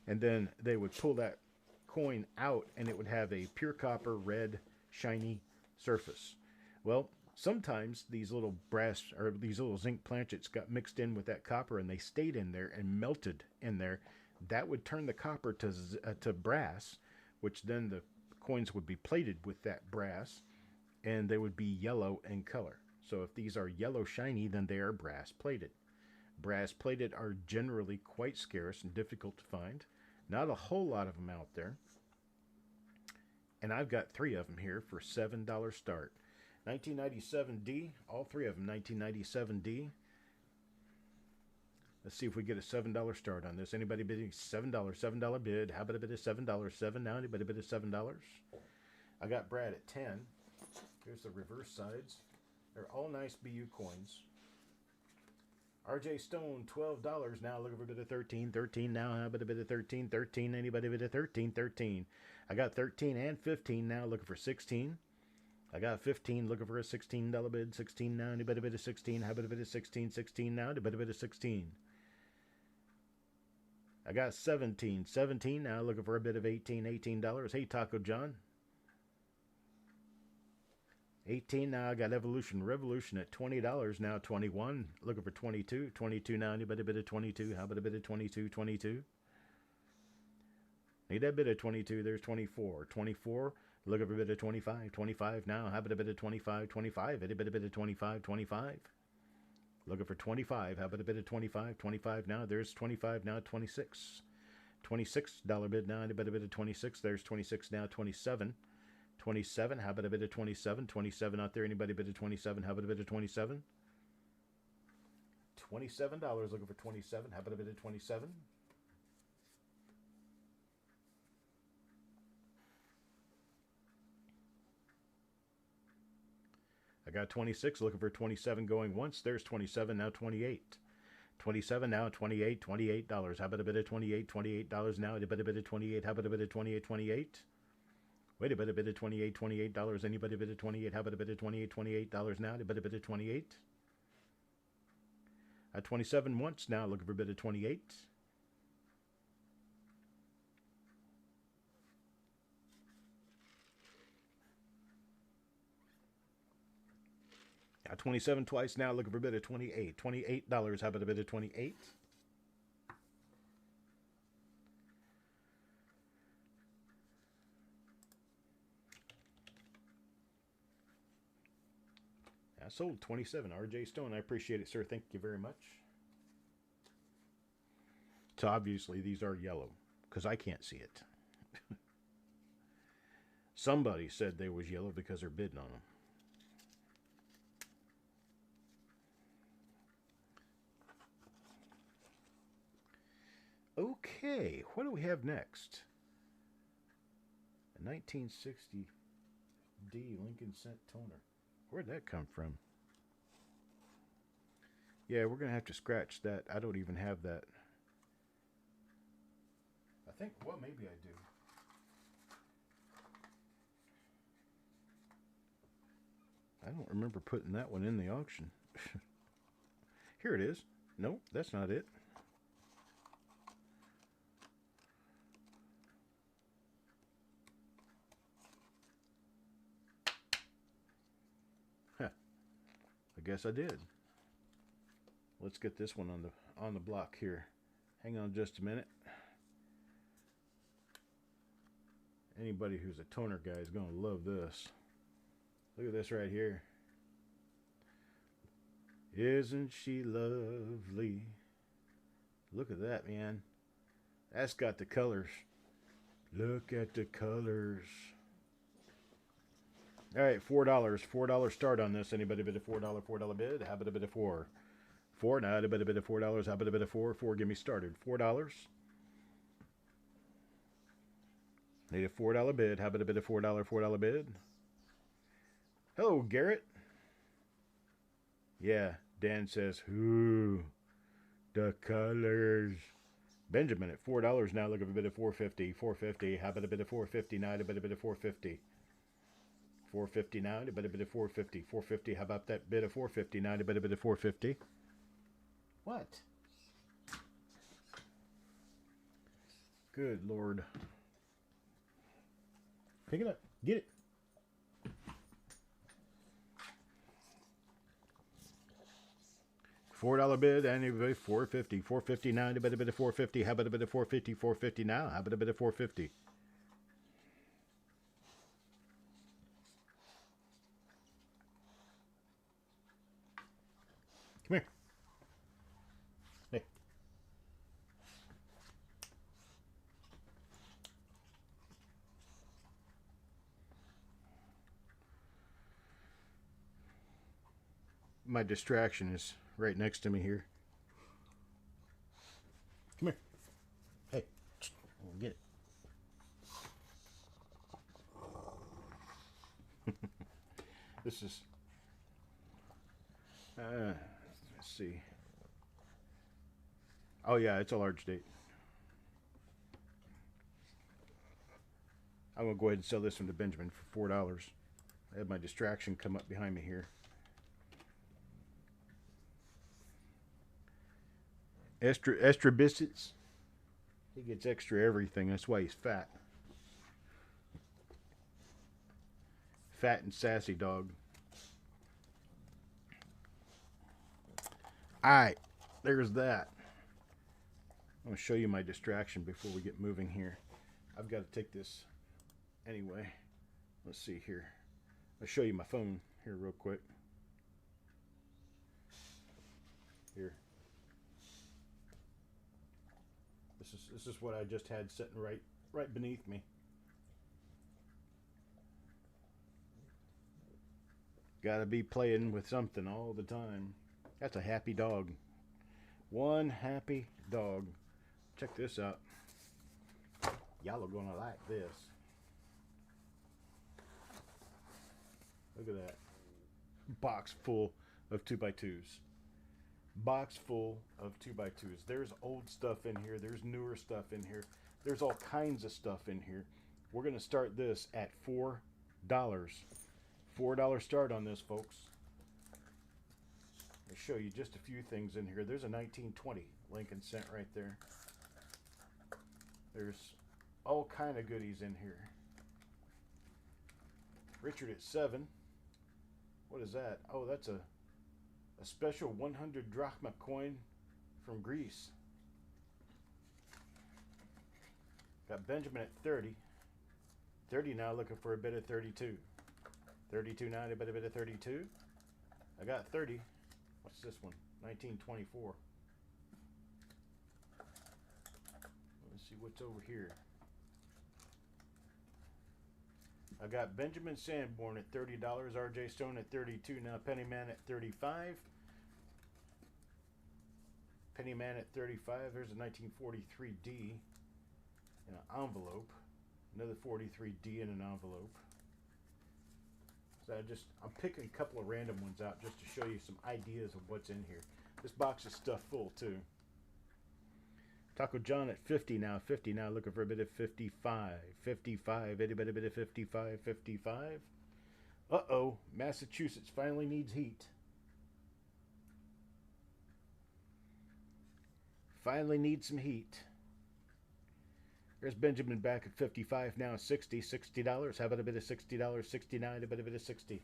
And then they would pull that coin out, and it would have a pure copper, red, shiny surface. Well, sometimes these little brass, or these little zinc planchets got mixed in with that copper, and they stayed in there and melted in there. That would turn the copper to brass, which then the coins would be plated with that brass, and they would be yellow in color. So if these are yellow shiny, then they are brass plated. Brass plated are generally quite scarce and difficult to find. Not a whole lot of them out there. And I've got 3 of them here for $7 start. 1997D, all 3 of them 1997D. Let's see if we get a $7 start on this. Anybody bidding $7? $7 bid. How about a bid of $7? 7 now. Anybody bid of $7? I got Brad at 10. Here's the reverse sides. They're all nice BU coins. RJ Stone, $12 now. Looking for a bit of 13. 13 now. How about a bit of 13? 13. Anybody bid of 13? 13. I got 13 and 15 now. Looking for 16. I got 15. Looking for a $16 bid. 16 now. Anybody bid of 16? How about a bit of 16? 16 now. Anybody bid of 16? I got 17. 17 now. Looking for a bit of 18. $18. Hey, Taco John. 18 now. I got Evolution Revolution at $20 now. 21. Looking for 22. 22 now. Anybody bid of 22? How about a bit of 22? 22. Need that bit of 22. There's 24. 24. Looking for a bit of 25. 25 now. How about a bit of 25? 25. Anybody bit of 25? 25. Looking for 25. How about a bit of 25? 25 now. There's 25 now. 26. $26 bid now. Anybody bid of 26? There's 26 now. 27. 27. How about a bit of 27? 27 out there. Anybody bid of 27? How about a bit of 27? $27. Looking for 27. How about a bit of 27? I got 26, looking for 27 going once. There's 27, now 28. 27 now, 28, $28. How about a bit of 28, $28 now? A bit of 28, how about a bit of 28, 28? Wait a bit of $28, $28. Anybody bid of 28? How about a bit of 28, $28 now? A bit of 28. At 27 once now, looking for a bit of 28. Got 27 twice now, looking for a bit of 28. $28. How about a bit of 28? I sold 27. RJ Stone, I appreciate it, sir. Thank you very much. So obviously these are yellow because I can't see it. Somebody said they was yellow because they're bidding on them. Okay, what do we have next? A 1960D Lincoln Cent toner. Where'd that come from? Yeah, we're going to have to scratch that. I don't even have that. I think, well, maybe I do. I don't remember putting that one in the auction. Here it is. Nope, that's not it. Huh. I guess I did. Let's get this one on the block here. Hang on just a minute. Anybody who's a toner guy is going to love this. Look at this right here. Isn't she lovely? Look at that, man. That's got the colors. Look at the colors. All right, $4. $4 start on this. Anybody bid a $4 bid? How about a bid of $4? $4. Now a bid of $4. How about a bid of $4? $4. Get me started. $4. Need a $4 bid. How about a bid of $4 bid? Hello, Garrett. Yeah, Dan says, ooh, the colors. Benjamin at $4 now. Look at a bid of $4.50. $4.50. How about a bid of $4.50 now? A bid of $4.50. $4.50 now. A bid of $4.50. $4.50. How about that bid of $4.50 now? A bid of $4.50. What? Good Lord. Pick it up. Get it. $4 bid, anybody, $4.50. $4.50 now, a bit of $4.50. How about a bit of $4.50? $4.50 now. How about a bit of $4.50? Come here. Hey. My distraction is right next to me here. Come here. Hey, get it. This is, let's see. Oh yeah, it's a large date. I'm going to go ahead and sell this one to Benjamin for $4. I had my distraction come up behind me here. Extra biscuits. He gets extra everything. That's why he's fat. Fat and sassy dog. Alright, there's that. I'm going to show you my distraction before we get moving here. I've got to take this anyway. Let's see here. I'll show you my phone here real quick. Here. This is what I just had sitting right beneath me. Gotta be playing with something all the time. That's a happy dog. One happy dog. Check this out. Y'all are gonna like this. Look at that. Box full of 2x2s. Box full of 2x2s. There's old stuff in here. There's newer stuff in here. There's all kinds of stuff in here. We're going to start this at $4. $4 start on this, folks. I'll show you just a few things in here. There's a 1920 Lincoln cent right there. There's all kind of goodies in here. Richard at 7. What is that? Oh, that's a special 100 drachma coin from Greece. Got Benjamin at 30. 30 now, looking for a bit of 32. 32 now, a bit of 32. I got 30. What's this one? 1924. Let's see what's over here. I got Benjamin Sanborn at $30, RJ Stone at 32, now Pennyman at 35. Pennyman at 35, there's a 1943D in an envelope. Another 43D in an envelope. So I'm picking a couple of random ones out just to show you some ideas of what's in here. This box is stuffed full too. Taco John at 50 now. 50 now, looking for a bit of 55. 55. Anybody bit of 55? 55. Uh-oh. Massachusetts finally needs heat. Finally need some heat. There's Benjamin back at 55 now, 60, $60. How about a bit of $60, 69, a bit of 60.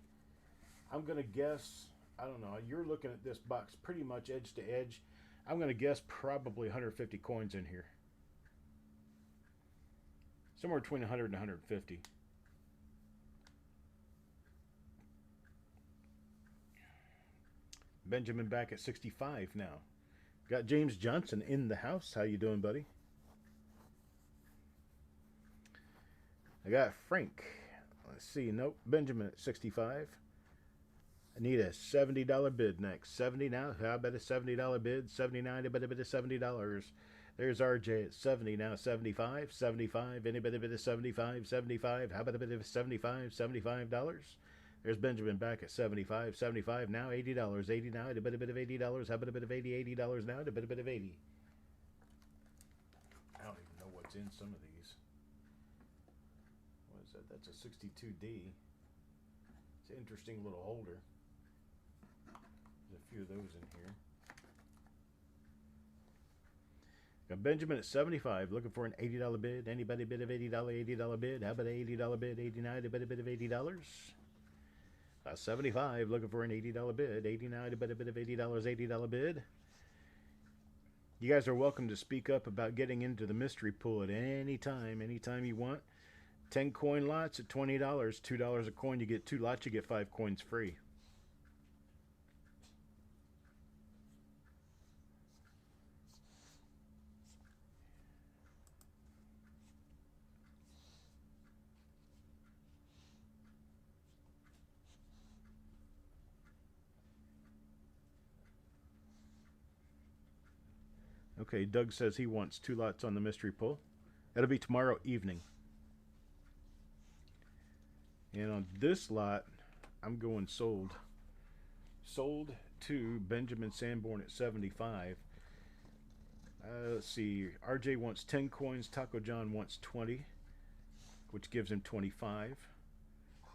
I'm going to guess, I don't know, you're looking at this box pretty much edge to edge. I'm going to guess probably 150 coins in here. Somewhere between 100 and 150. Benjamin back at 65 now. Got James Johnson in the house. How you doing, buddy? I got Frank. Let's see. Nope. Benjamin at 65. I need a $70 bid next. 70 now. How about a $70 bid? 79. A bit of $70. There's RJ at 70 now. 75. 75. Anybody bit of 75? 75. How about a bit of 75? $75. There's Benjamin back at 75. 75 now. $80. 80 now. A bit of $80. How about a bit of 80? $80 now. A bit of 80. I don't even know what's in some of these. What is that? That's a 62D. It's an interesting little holder. There's a few of those in here. Got Benjamin at 75, looking for an $80 bid. Anybody bid of $80? $80 bid. How about an $80 bid? 89. A bit of $80. 75, looking for an $80 bid. 89, a bit of $80. $80 bid. You guys are welcome to speak up about getting into the mystery pool at any time you want. 10 coin lots at $20. $2 a coin. You get 2 lots, you get 5 coins free. Okay, Doug says he wants 2 lots on the mystery pull. That'll be tomorrow evening. And on this lot, I'm going sold. Sold to Benjamin Sanborn at 75. Let's see. RJ wants 10 coins. Taco John wants 20, which gives him 25.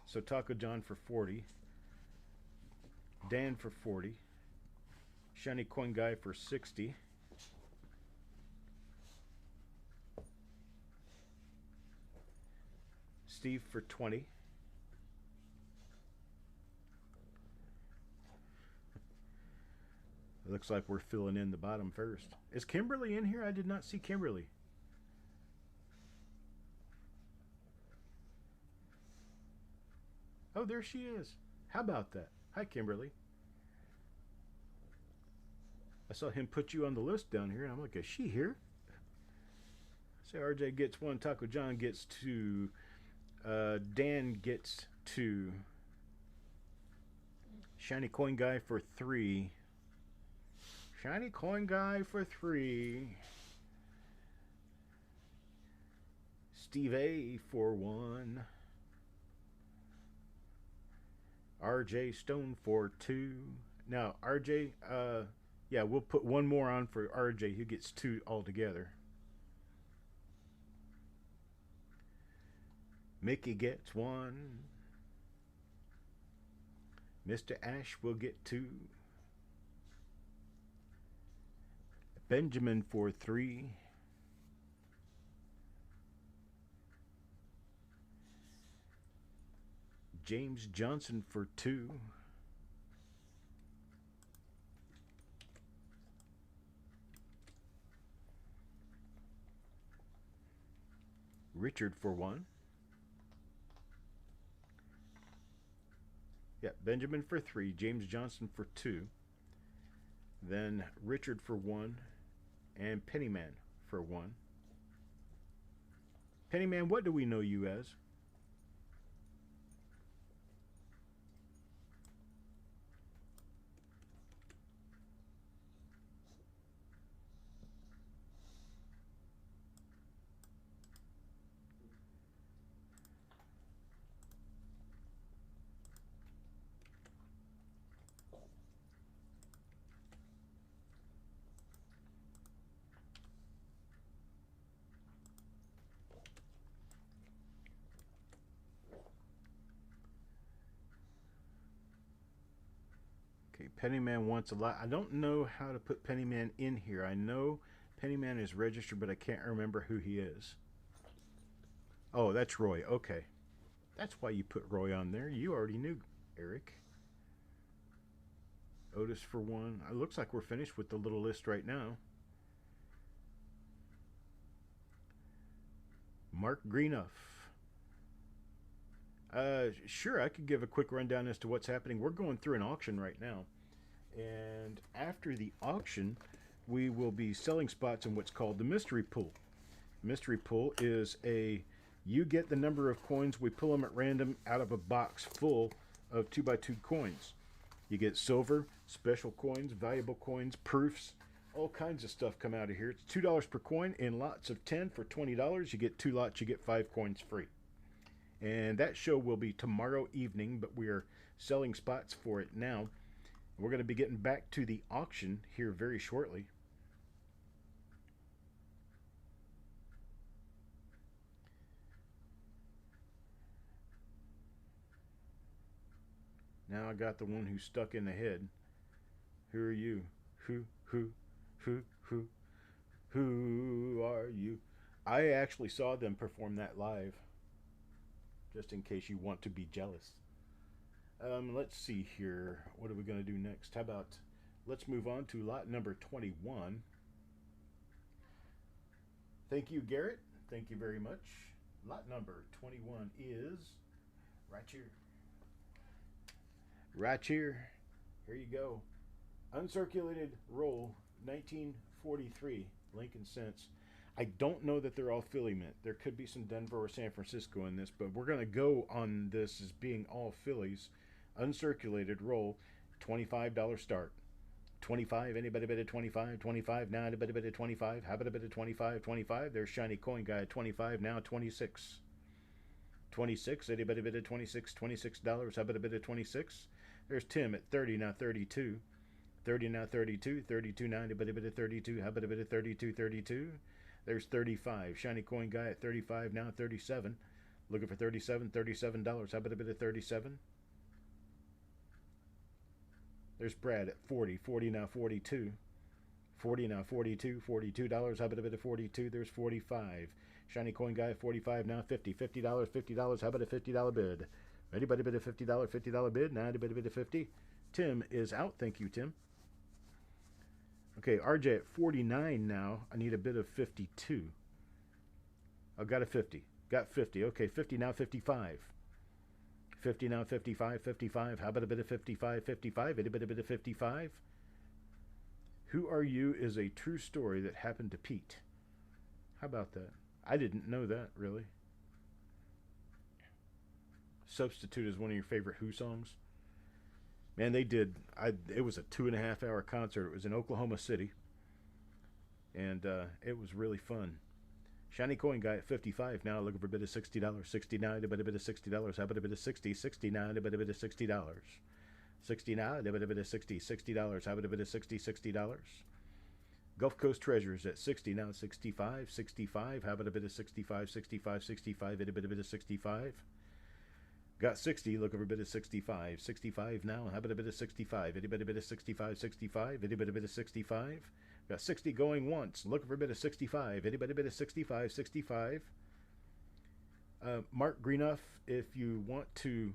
So Taco John for 40. Dan for 40. Shiny Coin Guy for 60. Steve for 20. It looks like we're filling in the bottom first. Is Kimberly in here? I did not see Kimberly. Oh, there she is. How about that? Hi, Kimberly. I saw him put you on the list down here, and I'm like, is she here? Say RJ gets 1, Taco John gets 2. Dan gets 2. Shiny Coin Guy for 3. Shiny Coin Guy for 3. Steve A for 1. RJ Stone for 2. Now, RJ, yeah, we'll put 1 more on for RJ, who gets 2 altogether. Mickey gets 1. Mr. Ash will get 2. Benjamin for 3. James Johnson for 2. Richard for 1. Yeah, Benjamin for 3, James Johnson for 2, then Richard for 1, and Pennyman for 1. Pennyman, what do we know you as? Okay, Pennyman wants a lot. I don't know how to put Pennyman in here. I know Pennyman is registered, but I can't remember who he is. Oh, that's Roy. Okay. That's why you put Roy on there. You already knew Eric. Otis for one. It looks like we're finished with the little list right now. Mark Greenough. Sure, I could give a quick rundown as to what's happening. We're going through an auction right now. And after the auction, we will be selling spots in what's called the mystery pool. Mystery pool is you get the number of coins, we pull them at random out of a box full of 2x2 coins. You get silver, special coins, valuable coins, proofs, all kinds of stuff come out of here. It's $2 per coin in lots of 10 for $20. You get 2 lots, you get 5 coins free. And that show will be tomorrow evening, but we are selling spots for it now. We're going to be getting back to the auction here very shortly. Now I got the one who's stuck in the head. Who are you? Who are you? I actually saw them perform that live. Just in case you want to be jealous. Let's see here. What are we going to do next? How about let's move on to lot number 21. Thank you, Garrett. Thank you very much. Lot number 21 is right here. Right here. Here you go. Uncirculated roll 1943 Lincoln cents. I don't know that they're all Philly mint. There could be some Denver or San Francisco in this, but we're going to go on this as being all Phillies. Uncirculated roll, $25 start. 25, anybody bid at 25? 25, now anybody bid at 25? How about a bid at 25? 25, there's Shiny Coin Guy at 25, now 26. 26, anybody bid at 26? $26, how about a bid at 26? There's Tim at 30, now 32. 30, now 32. 32, now anybody bid at 32? How about a bid at 32? 32. There's 35. Shiny Coin Guy at 35, now 37. Looking for 37, $37. How about a bit of 37? There's Brad at 40, 40 now 42. 40 now 42, $42. How about a bit of 42? There's 45. Shiny Coin Guy at 45, now 50. $50, $50. How about a $50 bid? Anybody bid a $50 bid? Now anybody bid a 50? Tim is out. Thank you, Tim. Okay, RJ at 49 now. I need a bid of 52. I got a 50. Got 50. Okay, 50 now 55. 50 now 55. 55. How about a bid of 55? 55. Anybody bid of 55? Who Are You is a true story that happened to Pete. How about that? I didn't know that, really. Substitute is one of your favorite Who songs. Man, they did. It was a 2.5 hour concert. It was in Oklahoma City. And it was really fun. Shiny Coin Guy at 55 now, looking for a bid of $60. 69, a bit of $60. How about a bit of 60? 69, a bit of $60. 69, a bit of $60. $60. How about a bit of 60? $60. Gulf Coast Treasures at 60 now, 65. 65. How about a bit of 65? 65. 65. A bit of 65. Got 60, looking for a bit of 65. 65 now, how about a bit of 65? Anybody bit of 65? 65. Anybody bit of 65? Got 60 going once, looking for a bit of 65. Anybody bit of 65? 65. Mark Greenough, if you want to,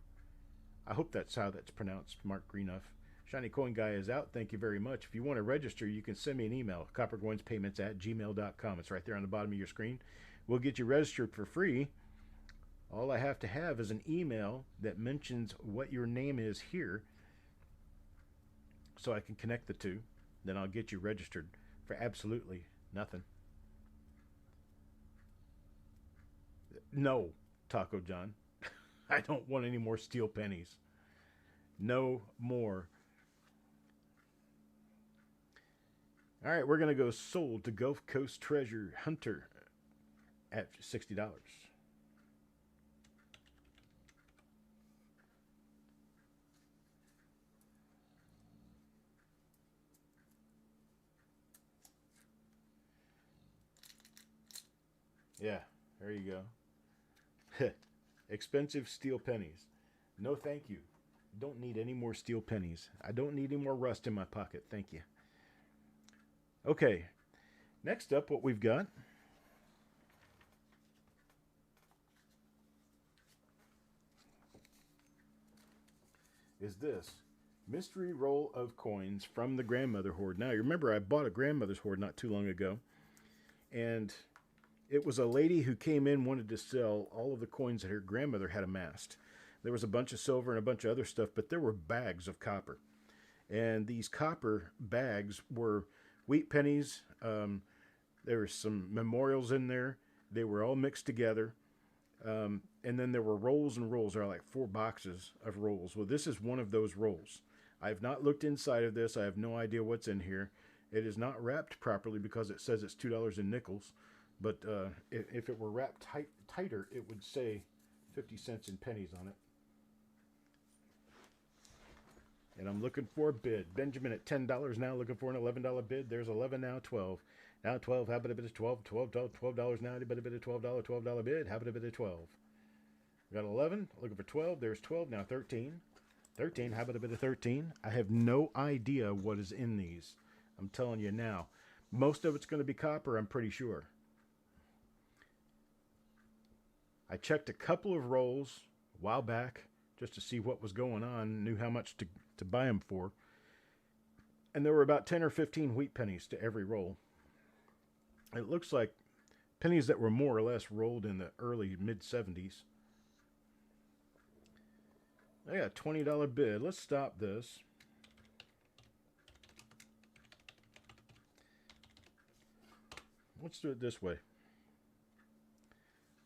I hope that's how that's pronounced, Mark Greenough. Shiny Coin Guy is out. Thank you very much. If you want to register, you can send me an email, coppercoinspayments@gmail.com. It's right there on the bottom of your screen. We'll get you registered for free. All I have to have is an email that mentions what your name is here so I can connect the two. Then I'll get you registered for absolutely nothing. No, Taco John. I don't want any more steel pennies. No more. All right, we're going to go sold to Gulf Coast Treasure Hunter at $60. Yeah, there you go. Expensive steel pennies. No, thank you. Don't need any more steel pennies. I don't need any more rust in my pocket. Thank you. Okay. Next up, what we've got is this mystery roll of coins from the grandmother hoard. Now, you remember I bought a grandmother's hoard not too long ago, and it was a lady who came in, wanted to sell all of the coins that her grandmother had amassed. There was a bunch of silver and a bunch of other stuff, but there were bags of copper. And these copper bags were wheat pennies. There were some memorials in there. They were all mixed together. And then there were rolls and rolls. There are like 4 boxes of rolls. Well, this is one of those rolls. I have not looked inside of this. I have no idea what's in here. It is not wrapped properly because it says it's $2 in nickels. But if it were wrapped tighter, it would say 50 cents in pennies on it. And I'm looking for a bid. Benjamin at $10 now, looking for an $11 bid. There's 11 now, 12. Now 12, how about a bid of 12? $12 now, how about a bid of $12 bid? How about a bid of 12? We got 11, looking for 12. There's 12, now 13. 13, how about a bid of 13? I have no idea what is in these. I'm telling you now. Most of it's going to be copper, I'm pretty sure. I checked a couple of rolls a while back just to see what was going on, knew how much to buy them for. And there were about 10 or 15 wheat pennies to every roll. It looks like pennies that were more or less rolled in the early mid-70s. I got a $20 bid. Let's stop this. Let's do it this way.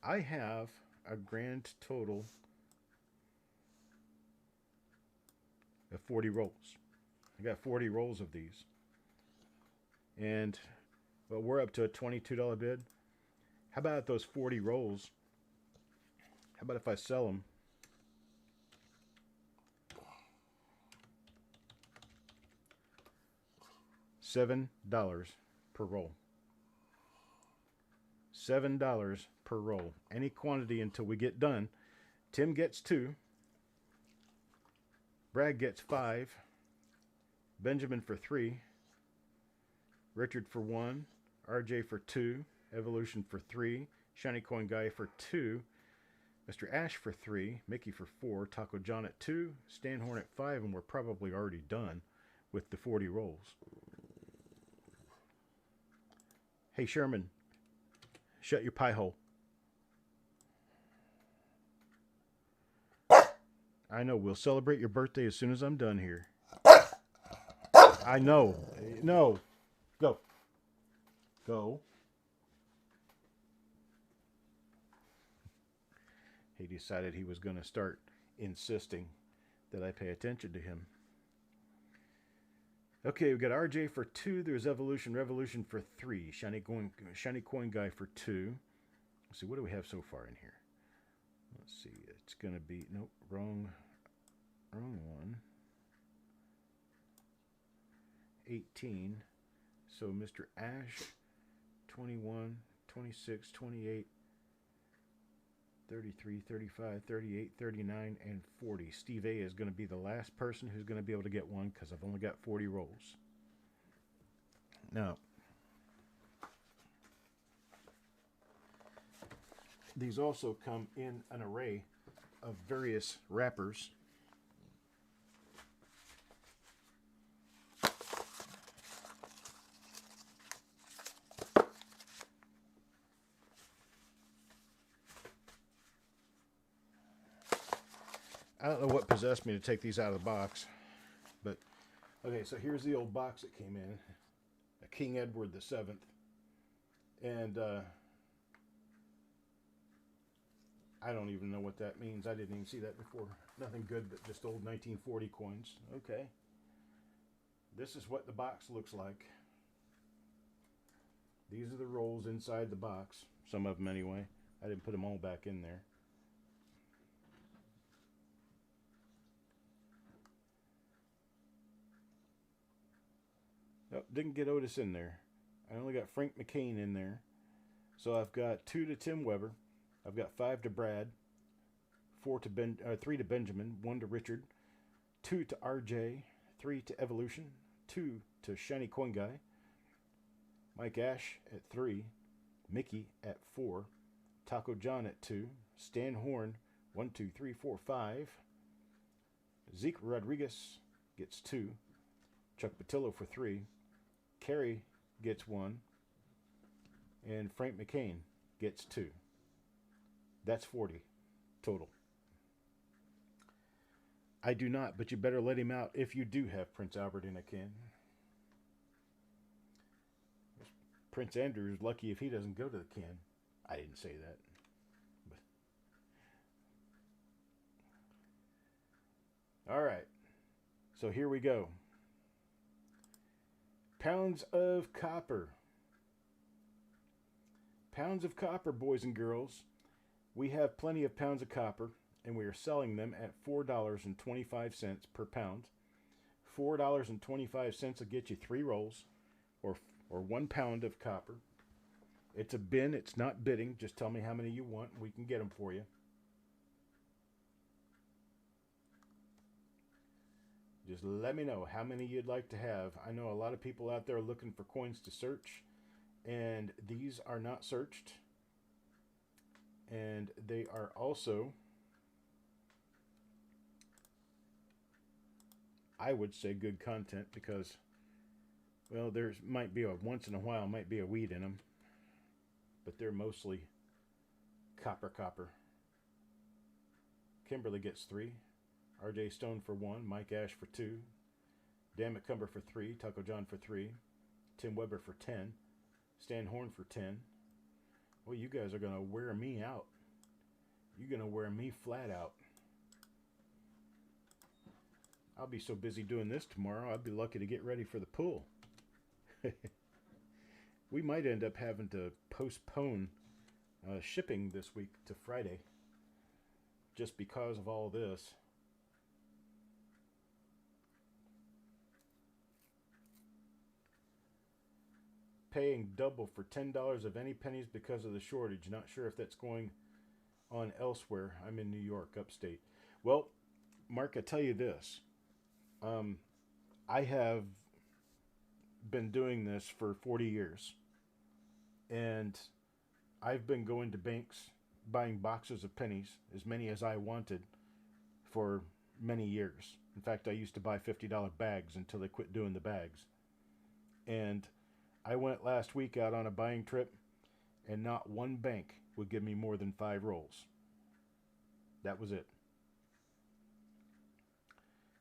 I have a grand total of 40 rolls. I got 40 rolls of these. And well, we're up to a $22 bid. How about those 40 rolls? How about if I sell them $7 per roll? $7 per roll. Any quantity until we get done. Tim gets 2. Brad gets 5. Benjamin for 3. Richard for 1. RJ for 2. Evolution for 3. Shiny Coin Guy for 2. Mr. Ash for 3. Mickey for 4. Taco John at 2. Stan Horn at 5. And we're probably already done with the 40 rolls. Hey, Sherman. Shut your pie hole. I know. We'll celebrate your birthday as soon as I'm done here. I know. No. Go. Go. He decided he was going to start insisting that I pay attention to him. Okay, we've got RJ for 2. There's Evolution Revolution for 3. Shiny Coin Guy for 2. Let's see, what do we have so far in here? Let's see, it's going to be, nope, wrong one. 18. So Mr. Ash, 21, 26, 28, 33, 35, 38, 39, and 40. Steve A is going to be the last person who's going to be able to get one because I've only got 40 rolls. Now, these also come in an array of various wrappers. I don't know what possessed me to take these out of the box, but okay, so here's the old box that came in, a King Edward VII, and I don't even know what that means. I didn't even see that before. Nothing good but just old 1940 coins. Okay, this is what the box looks like. These are the rolls inside the box, some of them anyway. I didn't put them all back in there. Nope, didn't get Otis in there. I only got Frank McCain in there. So I've got 2 to Tim Weber. I've got 5 to Brad. 3 to Benjamin. 1 to Richard. 2 to RJ. 3 to Evolution. 2 to Shiny Coin Guy. Mike Ash at 3. Mickey at 4. Taco John at 2. Stan Horn, 1, 2, 3, 4, 5. Zeke Rodriguez gets 2. Chuck Patillo for 3. Kerry gets 1. And Frank McCain gets 2. That's 40 total. I do not, but you better let him out if you do have Prince Albert in a can. Prince Andrew is lucky if he doesn't go to the can. I didn't say that. But. All right. So here we go. Pounds of copper. Pounds of copper, boys and girls. We have plenty of pounds of copper, and we are selling them at $4.25 per pound. $4.25 will get you 3 rolls, or 1 pound of copper. It's a bin. It's not bidding. Just tell me how many you want, and we can get them for you. Just let me know how many you'd like to have. I know a lot of people out there looking for coins to search, and these are not searched. And they are also, I would say, good content because, well, there's might be once in a while might be a weed in them, but they're mostly copper. Kimberly gets 3. RJ Stone for 1. Mike Ash for 2. Dan McCumber for 3. Taco John for 3. Tim Weber for 10. Stan Horn for 10. Well, you guys are going to wear me out. You're going to wear me flat out. I'll be so busy doing this tomorrow, I'll be lucky to get ready for the pool. We might end up having to postpone shipping this week to Friday just because of all this. Paying double for $10 of any pennies because of the shortage. Not sure if that's going on elsewhere. I'm in New York, upstate. Well, Mark, I tell you this. I have been doing this for 40 years. And I've been going to banks, buying boxes of pennies, as many as I wanted, for many years. In fact, I used to buy $50 bags until they quit doing the bags. And I went last week out on a buying trip, and not one bank would give me more than 5 rolls. That was it.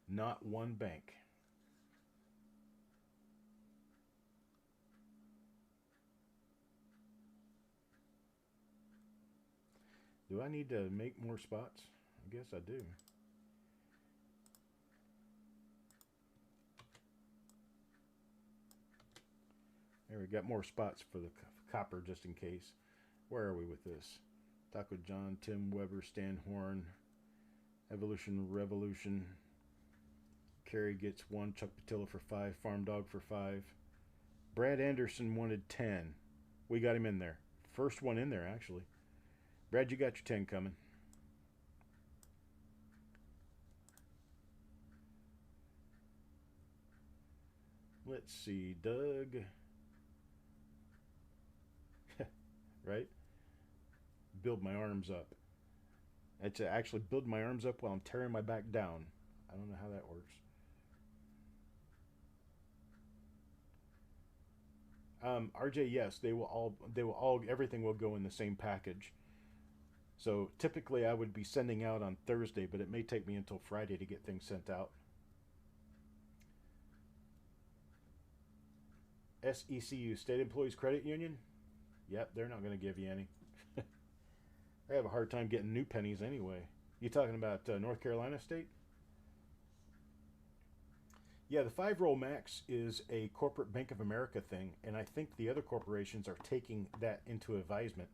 Not one bank. Do I need to make more spots? I guess I do. There, we got more spots for the copper just in case. Where are we with this? Taco John, Tim Weber, Stan Horn, Evolution, Revolution. Kerry gets 1, Chuck Patillo for 5, Farm Dog for 5. Brad Anderson wanted 10. We got him in there. First one in there, actually. Brad, you got your 10 coming. Let's see, Doug. Right? Build my arms up. It's actually build my arms up while I'm tearing my back down. I don't know how that works. RJ, yes, they will all, everything will go in the same package. So typically I would be sending out on Thursday, but it may take me until Friday to get things sent out. SECU, State Employees Credit Union. Yep, they're not going to give you any. I have a hard time getting new pennies anyway. You talking about North Carolina State? Yeah, the 5-roll max is a corporate Bank of America thing, and I think the other corporations are taking that into advisement.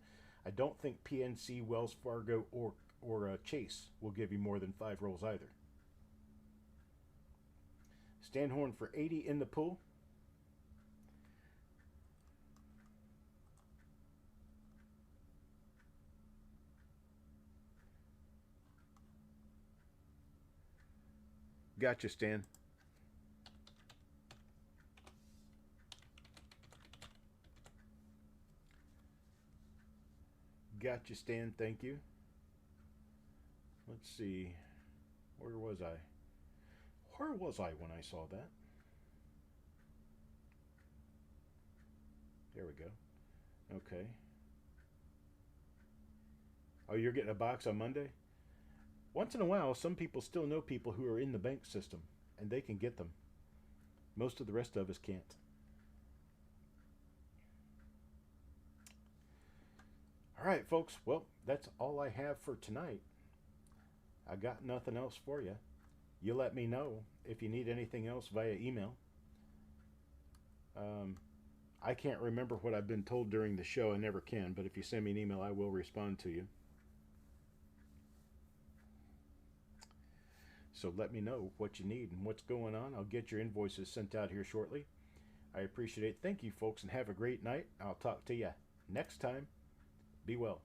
I don't think PNC, Wells Fargo, or Chase will give you more than 5 rolls either. Stan Horn for 80 in the pool. Gotcha, Stan. Got you, Stan. Thank you. Let's see. Where was I? Where was I when I saw that? There we go. Okay. Oh, you're getting a box on Monday? Once in a while, some people still know people who are in the bank system, and they can get them. Most of the rest of us can't. All right, folks. Well, that's all I have for tonight. I got nothing else for you. You let me know if you need anything else via email. I can't remember what I've been told during the show. I never can, but if you send me an email, I will respond to you. So let me know what you need and what's going on. I'll get your invoices sent out here shortly. I appreciate it. Thank you, folks, and have a great night. I'll talk to you next time. Be well.